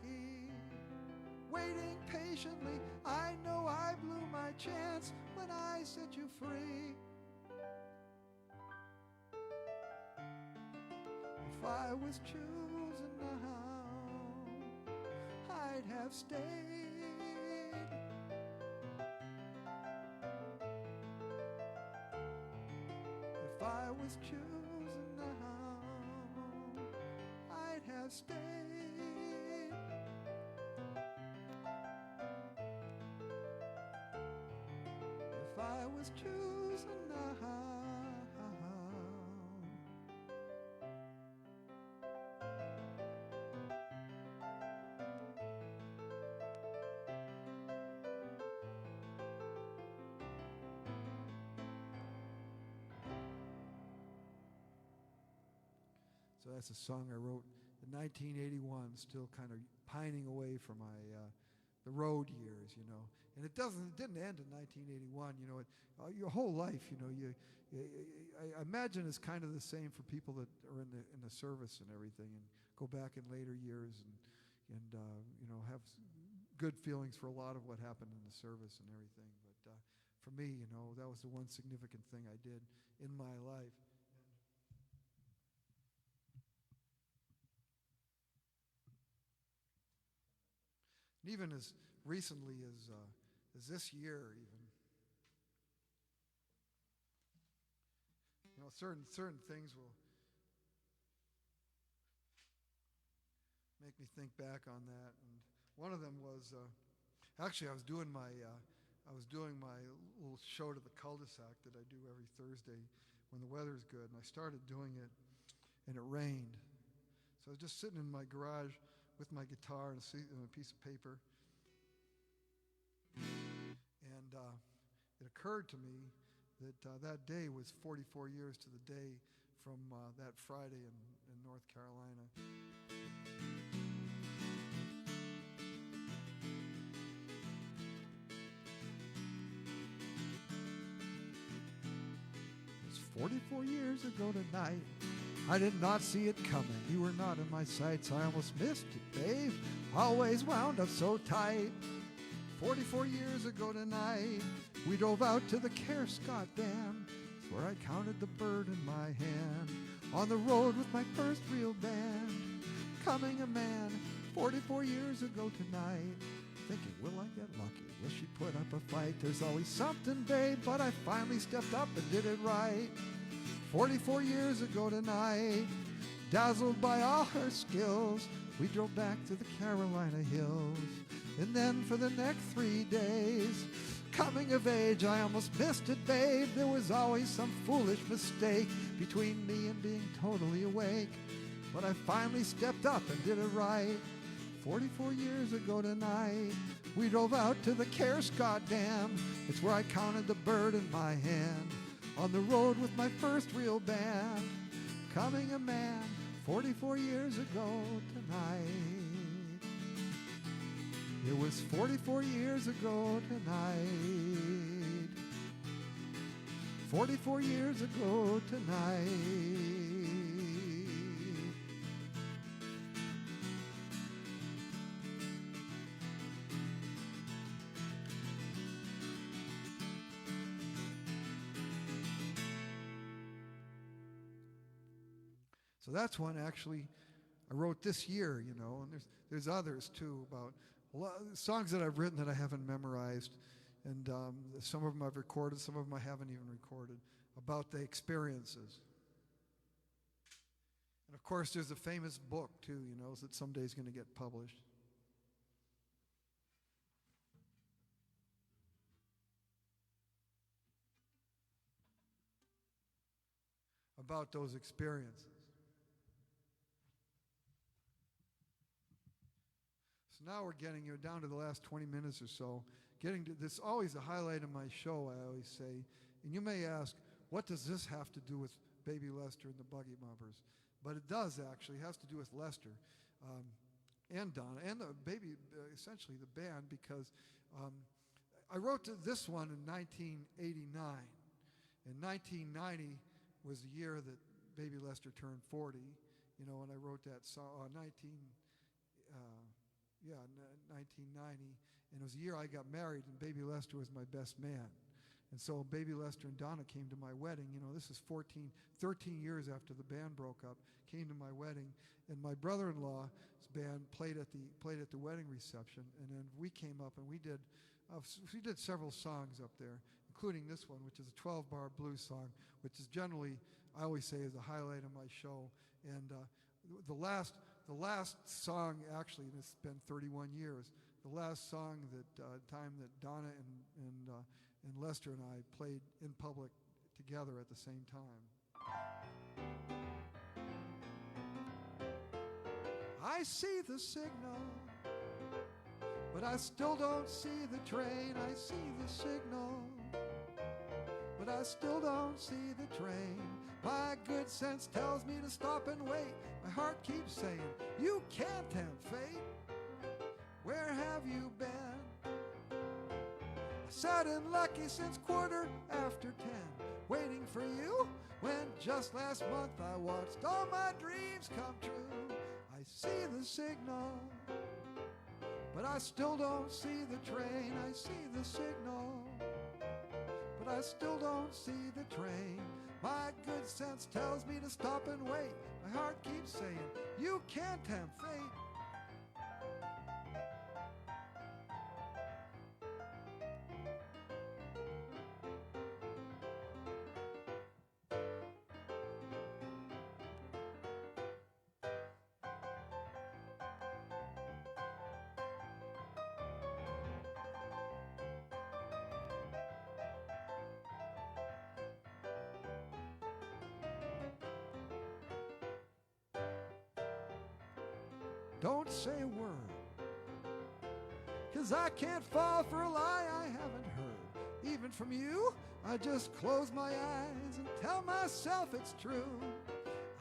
waiting patiently. I know I blew my chance when I set you free. If I was choosing now, I'd have stayed. If I was choosing now, I'd have stayed. If I was choosing now. So that's a song I wrote in 1981, still kind of pining away from my the road years, you know. And it didn't end in 1981, you know. Your whole life, you know, I imagine it's kind of the same for people that are in the service and everything, and go back in later years and you know, have good feelings for a lot of what happened in the service and everything. But for me, you know, that was the one significant thing I did in my life. And even as recently as this year, even, you know, certain things will make me think back on that. And one of them was actually I was doing my little show to the cul-de-sac that I do every Thursday when the weather's good, and I started doing it, and it rained. So I was just sitting in my garage with my guitar and a piece of paper, and it occurred to me that that day was 44 years to the day from that Friday in North Carolina. It was 44 years ago tonight. I did not see it coming. You were not in my sights. I almost missed it, babe. Always wound up so tight. 44 years ago tonight, we drove out to the Scott Dam. It's where I counted the bird in my hand. On the road with my first real band. Coming a man 44 years ago tonight. Thinking, will I get lucky? Will she put up a fight? There's always something, babe, but I finally stepped up and did it right. 44 years ago tonight, dazzled by all her skills, we drove back to the Carolina hills. And then for the next 3 days, coming of age, I almost missed it, babe. There was always some foolish mistake between me and being totally awake. But I finally stepped up and did it right. 44 years ago tonight, we drove out to the Scott Dam. It's where I counted the bird in my hand. On the road with my first real band. Coming a man 44 years ago tonight. It was 44 years ago tonight. 44 years ago tonight. So that's one actually I wrote this year, you know, and there's others too about songs that I've written that I haven't memorized, and some of them I've recorded, some of them I haven't even recorded, about the experiences. And of course there's a famous book too, you know, that someday is going to get published. About those experiences. So now we're getting down to the last 20 minutes or so. Getting to this, always a highlight of my show, I always say. And you may ask, what does this have to do with Baby Lester and the Buggy Bumpers? But it does actually. It has to do with Lester and Donna and the baby, essentially the band, because I wrote this one in 1989. In 1990 was the year that Baby Lester turned 40. You know, when I wrote that song, 1990, and it was the year I got married, and Baby Lester was my best man. And so Baby Lester and Donna came to my wedding. You know, this is 13 years after the band broke up, came to my wedding, and my brother-in-law's band played at the wedding reception, and then we came up and we did several songs up there, including this one, which is a 12-bar blues song, which is generally, I always say, is a highlight of my show. And the last song, actually, and it's been 31 years, the last song time that Donna and Lester and I played in public together at the same time. I see the signal, but I still don't see the train. I see the signal, but I still don't see the train. My good sense tells me to stop and wait. My heart keeps saying, you can't tempt fate. Where have you been? I sat in Lucky since 10:15, waiting for you, when just last month I watched all my dreams come true. I see the signal, but I still don't see the train. I see the signal, but I still don't see the train. My good sense tells me to stop and wait. My heart keeps saying, you can't tempt fate. Don't say a word, 'cause I can't fall for a lie I haven't heard. Even from you, I just close my eyes and tell myself it's true.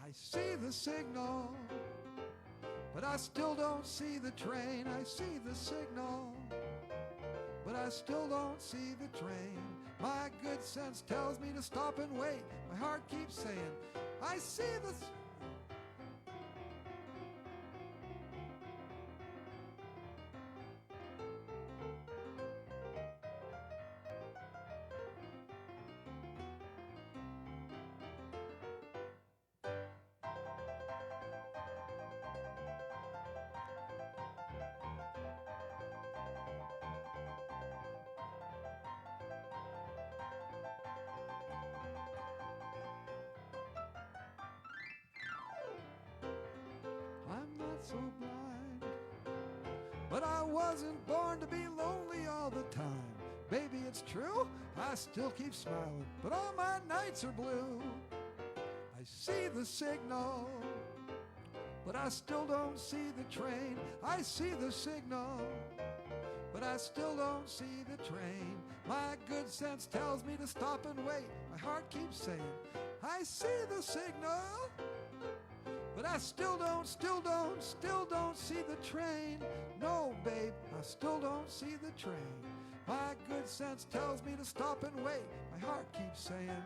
I see the signal, but I still don't see the train. I see the signal, but I still don't see the train. My good sense tells me to stop and wait. My heart keeps saying, I see the so blind. But I wasn't born to be lonely all the time. Baby, it's true, I still keep smiling, but all my nights are blue. I see the signal, but I still don't see the train. I see the signal, but I still don't see the train. My good sense tells me to stop and wait. My heart keeps saying, I see the signal, but I still don't see the train. No, babe, I still don't see the train. My good sense tells me to stop and wait. My heart keeps saying,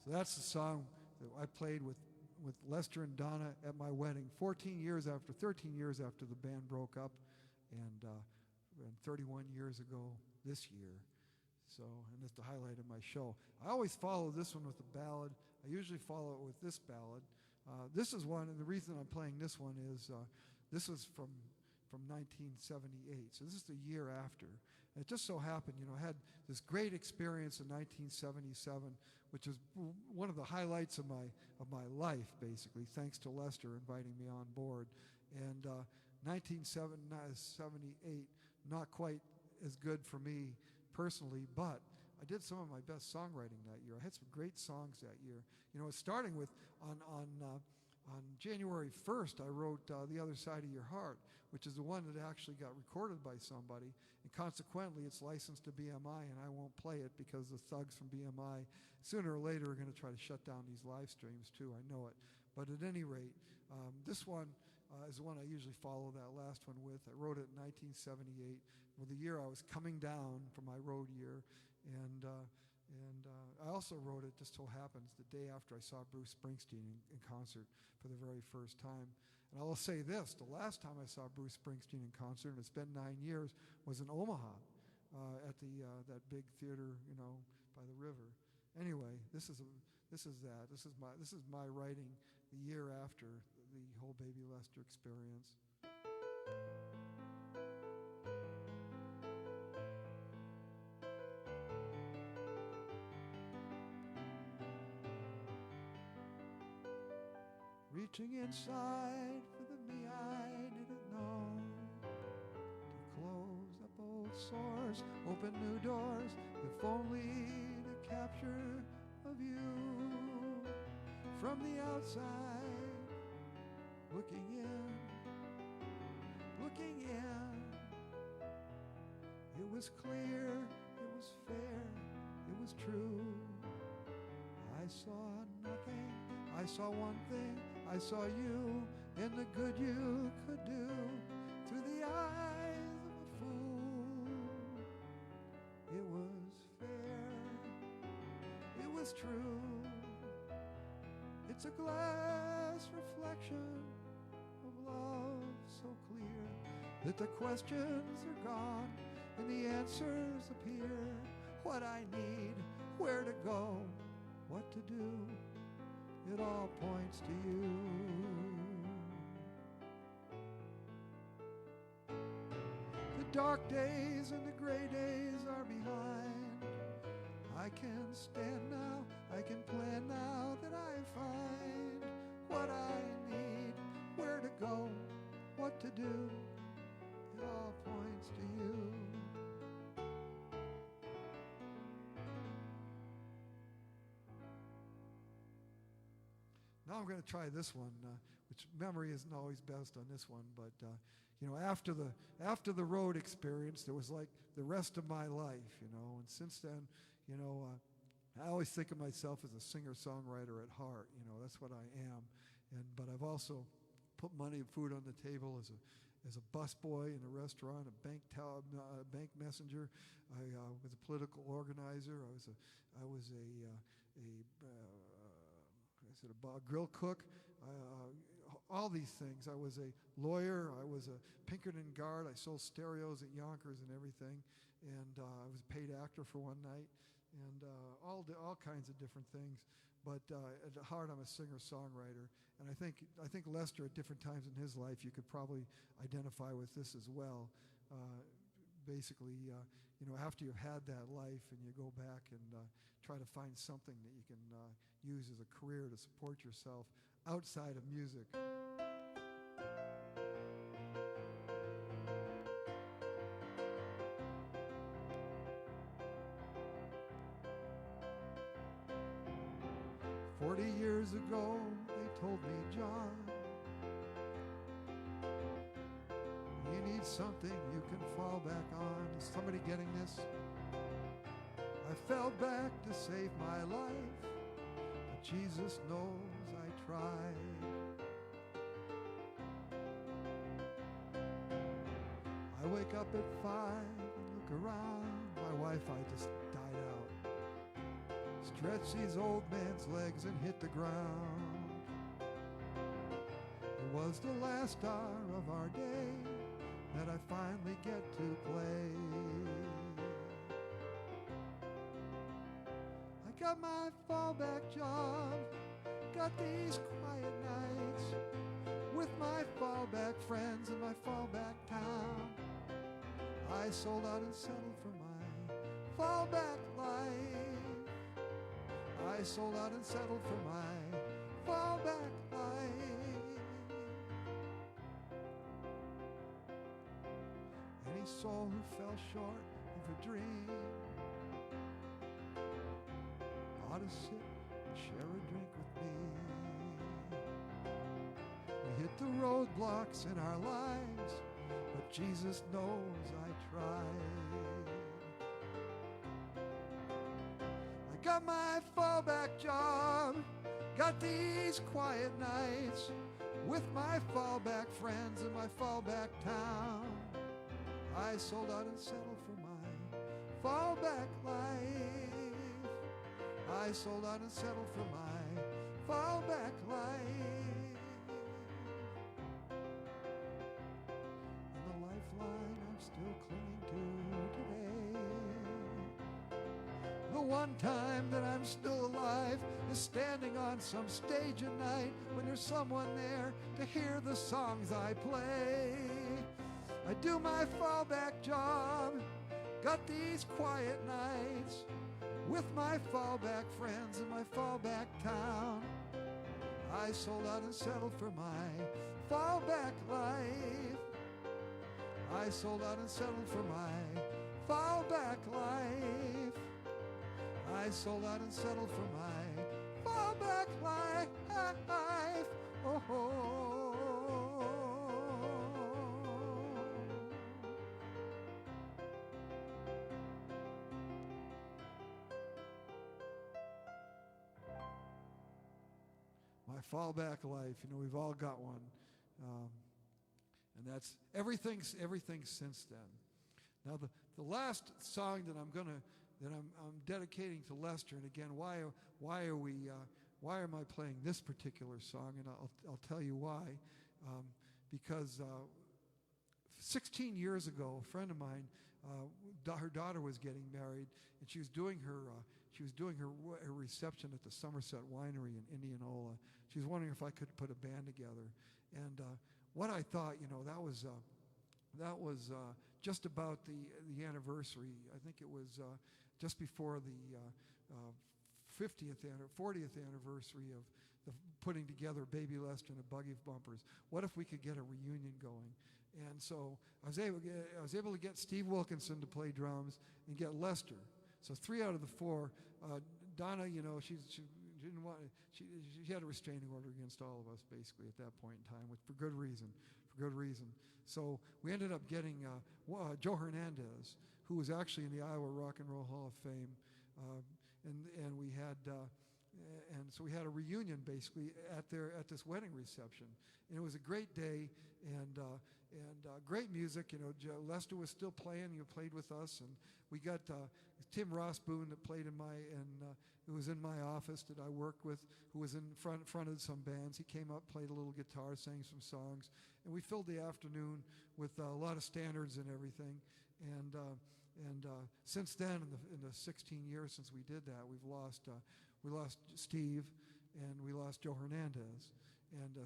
so that's the song that I played with Lester and Donna at my wedding 13 years after the band broke up, and 31 years ago this year. So, and it's the highlight of my show. I always follow this one with a ballad. I usually follow it with this ballad. This is one, and the reason I'm playing this one is this was from 1978. So this is the year after. And it just so happened, I had this great experience in 1977, which is one of the highlights of my life, basically, thanks to Lester inviting me on board. And 1978, not quite as good for me personally, but I did some of my best songwriting that year. I had some great songs that year. Starting with on January 1st, I wrote The Other Side of Your Heart, which is the one that actually got recorded by somebody, and consequently it's licensed to BMI, and I won't play it because the thugs from BMI sooner or later are going to try to shut down these live streams too, I know it. But at any rate, this one is the one I usually follow that last one with. I wrote it in 1978, the year I was coming down from my road year, and I also wrote it, just so happens, the day after I saw Bruce Springsteen in concert for the very first time. And I'll say this, the last time I saw Bruce Springsteen in concert, and it's been 9 years, was in Omaha at that big theater, by the river. Anyway, this is my writing the year after the whole Baby Lester experience. Reaching inside for the me I didn't know, open new doors, if only to capture a view from the outside, looking in, looking in. It was clear, it was fair, it was true. I saw nothing, I saw one thing, I saw you and the good you could do through the eyes of a fool. It was fair, it was true. It's a glass reflection of love so clear that the questions are gone and the answers appear. What I need, where to go, what to do, it all points to you. The dark days and the gray days are behind. I can stand now, I can plan now that I find what I need, where to go, what to do, it all points to you. Now I'm going to try this one, which memory isn't always best on this one, but you know, after the road experience, there was like the rest of my life, you know, and since then, you know, I always think of myself as a singer-songwriter at heart. You know, that's what I am, but I've also put money and food on the table as a busboy in a restaurant, a bank messenger. I was a political organizer. I was a grill cook, all these things. I was a lawyer. I was a Pinkerton guard. I sold stereos at Yonkers and everything. And I was a paid actor for one night, and all kinds of different things. But at the heart, I'm a singer-songwriter. And I think Lester, at different times in his life, you could probably identify with this as well. Basically, you know, after you've had that life and you go back and try to find something that you can use as a career to support yourself outside of music. Years ago, they told me, John, you need something you can fall back on. Is somebody getting this? I fell back to save my life, but Jesus knows I tried. I wake up at 5 and look around. My Wi-Fi just died out. Stretch these old man's legs and hit the ground. It was the last hour of our day that I finally get to play. I got my fallback job, got these quiet nights with my fallback friends in my fallback town. I sold out and settled for my fallback life. I sold out and settled for my fallback life. Any soul who fell short of a dream ought to sit and share a drink with me. We hit the roadblocks in our lives, but Jesus knows I tried. Got my fallback job, got these quiet nights with my fallback friends in my fallback town. I sold out and settled for my fallback life. I sold out and settled for my fallback life. And the lifeline I'm still clinging to today. The one time that I'm still alive is standing on some stage at night when there's someone there to hear the songs I play. I do my fallback job, got these quiet nights with my fallback friends in my fallback town. I sold out and settled for my fallback life. I sold out and settled for my fallback life. I sold out and settled for my fallback life. Oh, oh. My fallback life, you know, we've all got one. And that's everything since then. Now the last song that I'm dedicating to Lester, and again, why am I playing this particular song? And I'll tell you why. Because 16 years ago, a friend of mine, her daughter was getting married, and she was doing her reception at the Somerset Winery in Indianola. She was wondering if I could put a band together, and what I thought, you know, that was just about the anniversary. I think it was just before the 40th anniversary of the putting together Baby Lester and a Buggy of Bumpers. What if we could get a reunion going? And so I was able to get Steve Wilkinson to play drums and get Lester. So 3 out of the 4. Donna, you know, she didn't want. She had a restraining order against all of us basically at that point in time, for good reason. So we ended up getting Joe Hernandez, who was actually in the Iowa Rock and Roll Hall of Fame, and we had. And so we had a reunion basically at this wedding reception, and it was a great day and great music. You know, Lester was still playing. He played with us, and we got Tim Rossboone that played who was in my office that I worked with, who was in front of some bands. He came up, played a little guitar, sang some songs, and we filled the afternoon with a lot of standards and everything. And since then, in the 16 years since we did that, we lost Steve, and we lost Joe Hernandez, and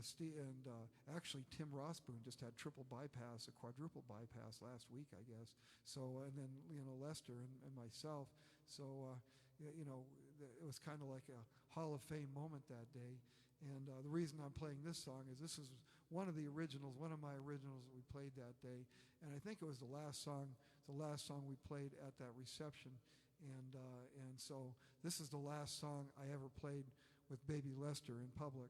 actually Tim Rossboone just had a quadruple bypass last week, I guess. So, and then, you know, Lester and myself. So, you know, it was kind of like a Hall of Fame moment that day. And the reason I'm playing this song is this is one of my originals that we played that day. And I think it was the last song we played at that reception. And so this is the last song I ever played with Baby Lester in public.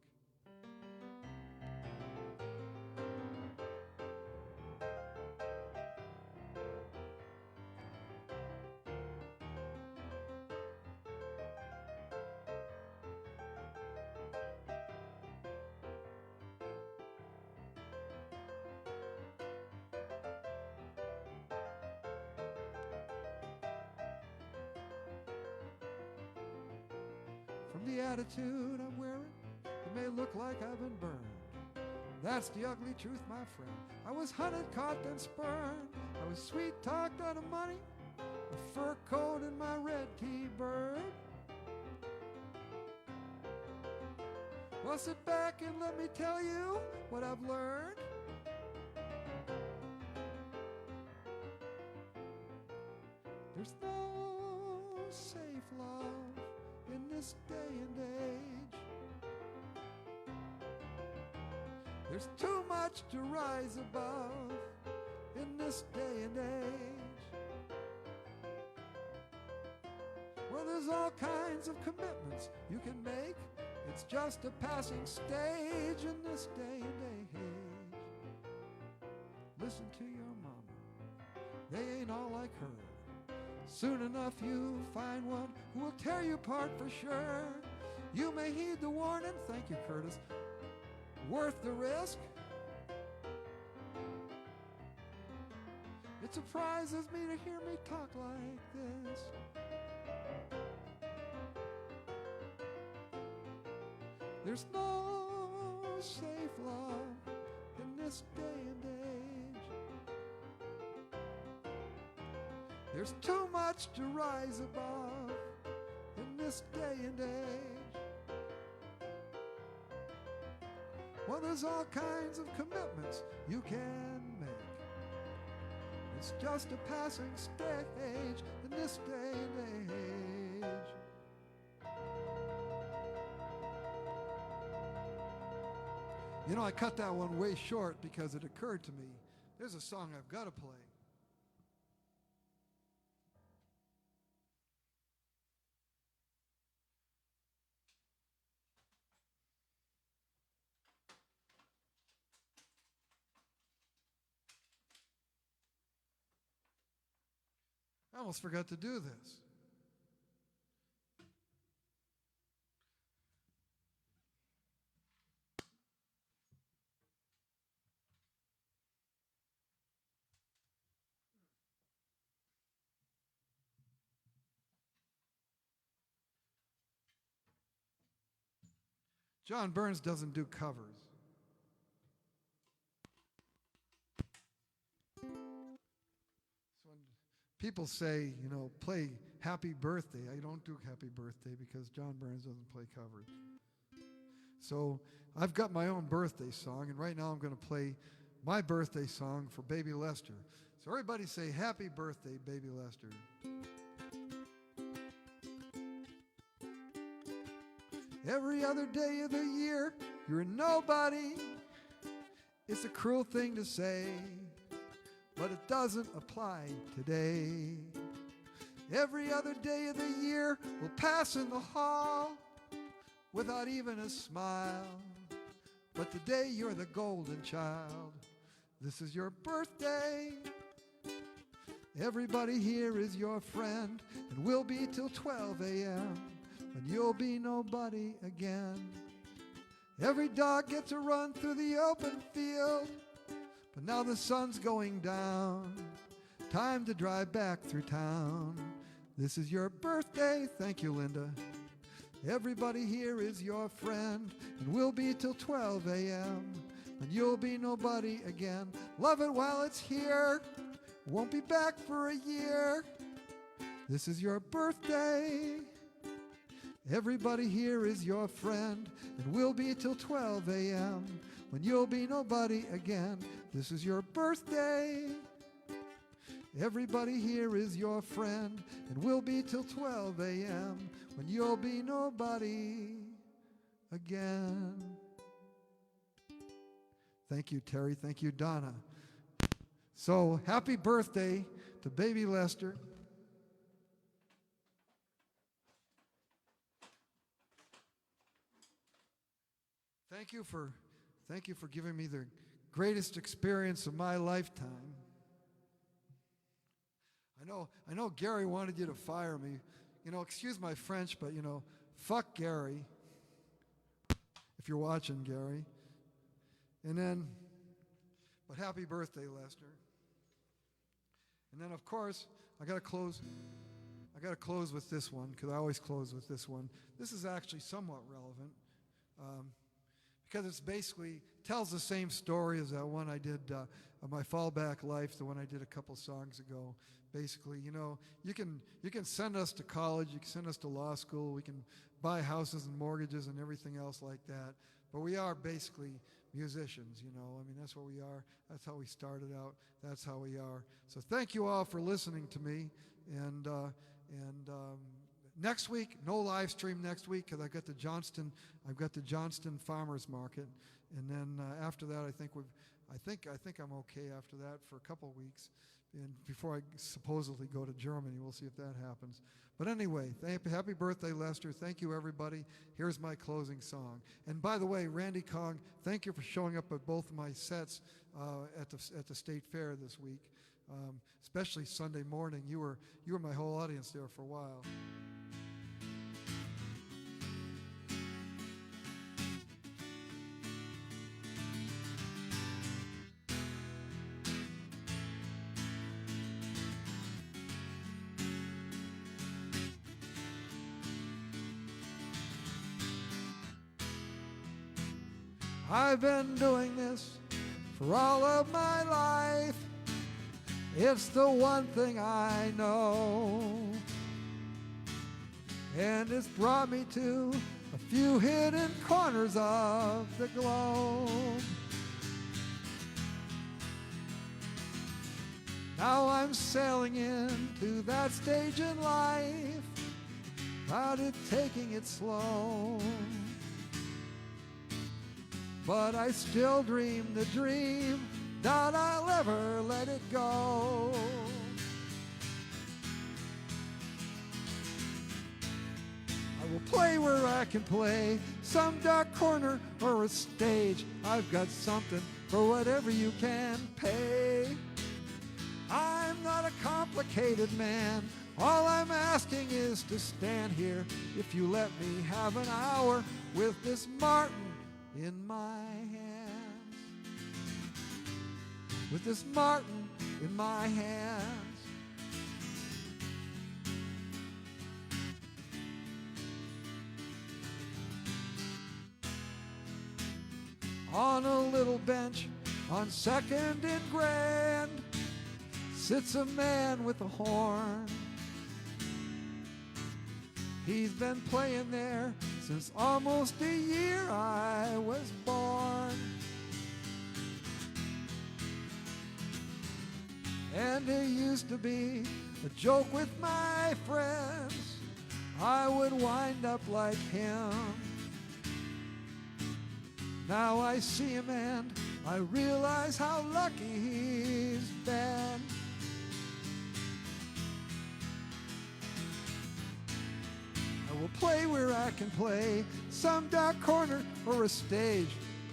From the attitude I'm wearing, it may look like I've been burned. That's the ugly truth, my friend. I was hunted, caught, then spurned. I was sweet-talked out of money, a fur coat and my red T-bird. Well, sit back and let me tell you what I've learned. There's no safe love in this day and age. There's too much to rise above in this day and age. Well, there's all kinds of commitments you can make. It's just a passing stage in this day and age. Listen to your mama, they ain't all like her. Soon enough you find one who will tear you apart for sure. You may heed the warning, thank you Curtis, worth the risk. It surprises me to hear me talk like this. There's no safe love in this day and age. There's too much to rise above in this day and age. Well, there's all kinds of commitments you can make. It's just a passing stage in this day and age. You know, I cut that one way short because it occurred to me, there's a song I've got to play. I almost forgot to do this. John Burns doesn't do covers. So when people say, you know, play Happy Birthday, I don't do Happy Birthday because John Burns doesn't play covers. So I've got my own birthday song, and right now I'm going to play my birthday song for Baby Lester. So everybody say, Happy Birthday, Baby Lester. Every other day of the year, you're a nobody. It's a cruel thing to say, but it doesn't apply today. Every other day of the year will pass in the hall without even a smile. But today you're the golden child. This is your birthday. Everybody here is your friend, and will be till 12 a.m. and you'll be nobody again. Every dog gets a run through the open field, but now the sun's going down. Time to drive back through town. This is your birthday. Thank you, Linda. Everybody here is your friend, and we'll be till 12 a.m. and you'll be nobody again. Love it while it's here. Won't be back for a year. This is your birthday. Everybody here is your friend, and we'll be till 12 a.m. when you'll be nobody again. This is your birthday. Everybody here is your friend, and we'll be till 12 a.m. when you'll be nobody again. Thank you, Terry. Thank you, Donna. So, happy birthday to Baby Lester. Thank you for giving me the greatest experience of my lifetime. I know Gary wanted you to fire me. You know, excuse my French, but, you know, fuck Gary. If you're watching, Gary. And then, but happy birthday, Lester. And then, of course, I got to close with this one, because I always close with this one. This is actually somewhat relevant, because it's basically tells the same story as that one I did of my fallback life, the one I did a couple songs ago. Basically, you know, you can send us to college, you can send us to law school, we can buy houses and mortgages and everything else like that, but we are basically musicians, you know. I mean, that's what we are. That's how we started out. That's how we are. So thank you all for listening to me. And next week, no live stream next week, because I've got the Johnston Farmers Market, and then after that, I think I'm okay after that for a couple of weeks, and before I supposedly go to Germany. We'll see if that happens. But anyway, happy birthday, Lester. Thank you, everybody. Here's my closing song. And by the way, Randy Kong, thank you for showing up at both of my sets at the State Fair this week, especially Sunday morning. You were my whole audience there for a while. I've been doing this for all of my life. It's the one thing I know, and it's brought me to a few hidden corners of the globe. Now I'm sailing into that stage in life, proud of taking it slow. But I still dream the dream, doubt I'll ever let it go. I will play where I can play, some dark corner or a stage. I've got something for whatever you can pay. I'm not a complicated man. All I'm asking is to stand here if you let me have an hour with this Martin in my hands. With this Martin in my hands. On a little bench on 2nd and Grand sits a man with a horn. He's been playing there since almost a year I was born. And it used to be a joke with my friends. I would wind up like him. Now I see him and I realize how lucky he's been. I will play where I can play, some dark corner or a stage.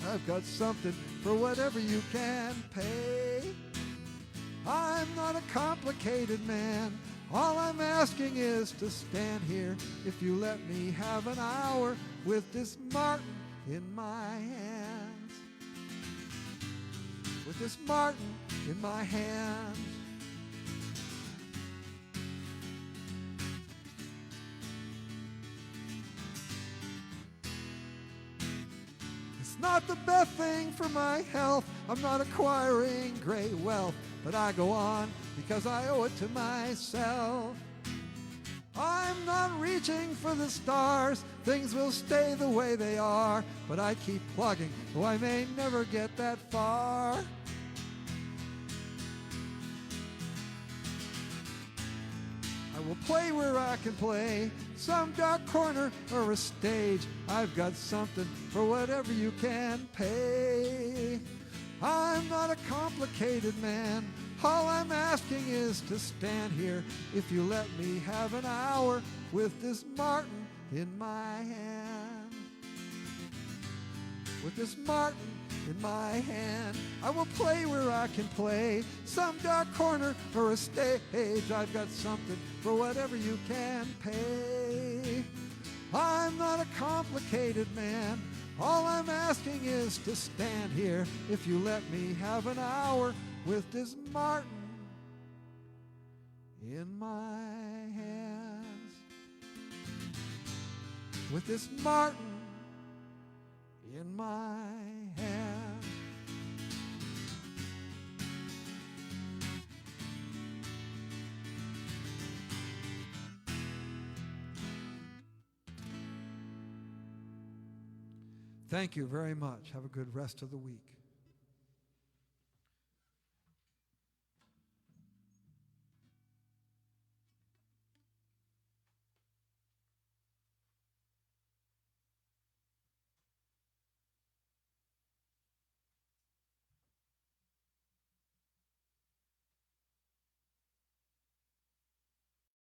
I've got something for whatever you can pay. I'm not a complicated man. All I'm asking is to stand here if you let me have an hour with this Martin in my hands. With this Martin in my hands. It's not the best thing for my health. I'm not acquiring great wealth, but I go on because I owe it to myself. I'm not reaching for the stars. Things will stay the way they are, but I keep plugging, though I may never get that far. I will play where I can play, some dark corner or a stage. I've got something for whatever you can pay. I'm not a complicated man. All I'm asking is to stand here if you let me have an hour with this Martin in my hand. With this Martin in my hand, I will play where I can play, some dark corner or a stage. I've got something for whatever you can pay. I'm not a complicated man. All I'm asking is to stand here if you let me have an hour with this Martin in my hands. With this Martin in my hands. Thank you very much. Have a good rest of the week.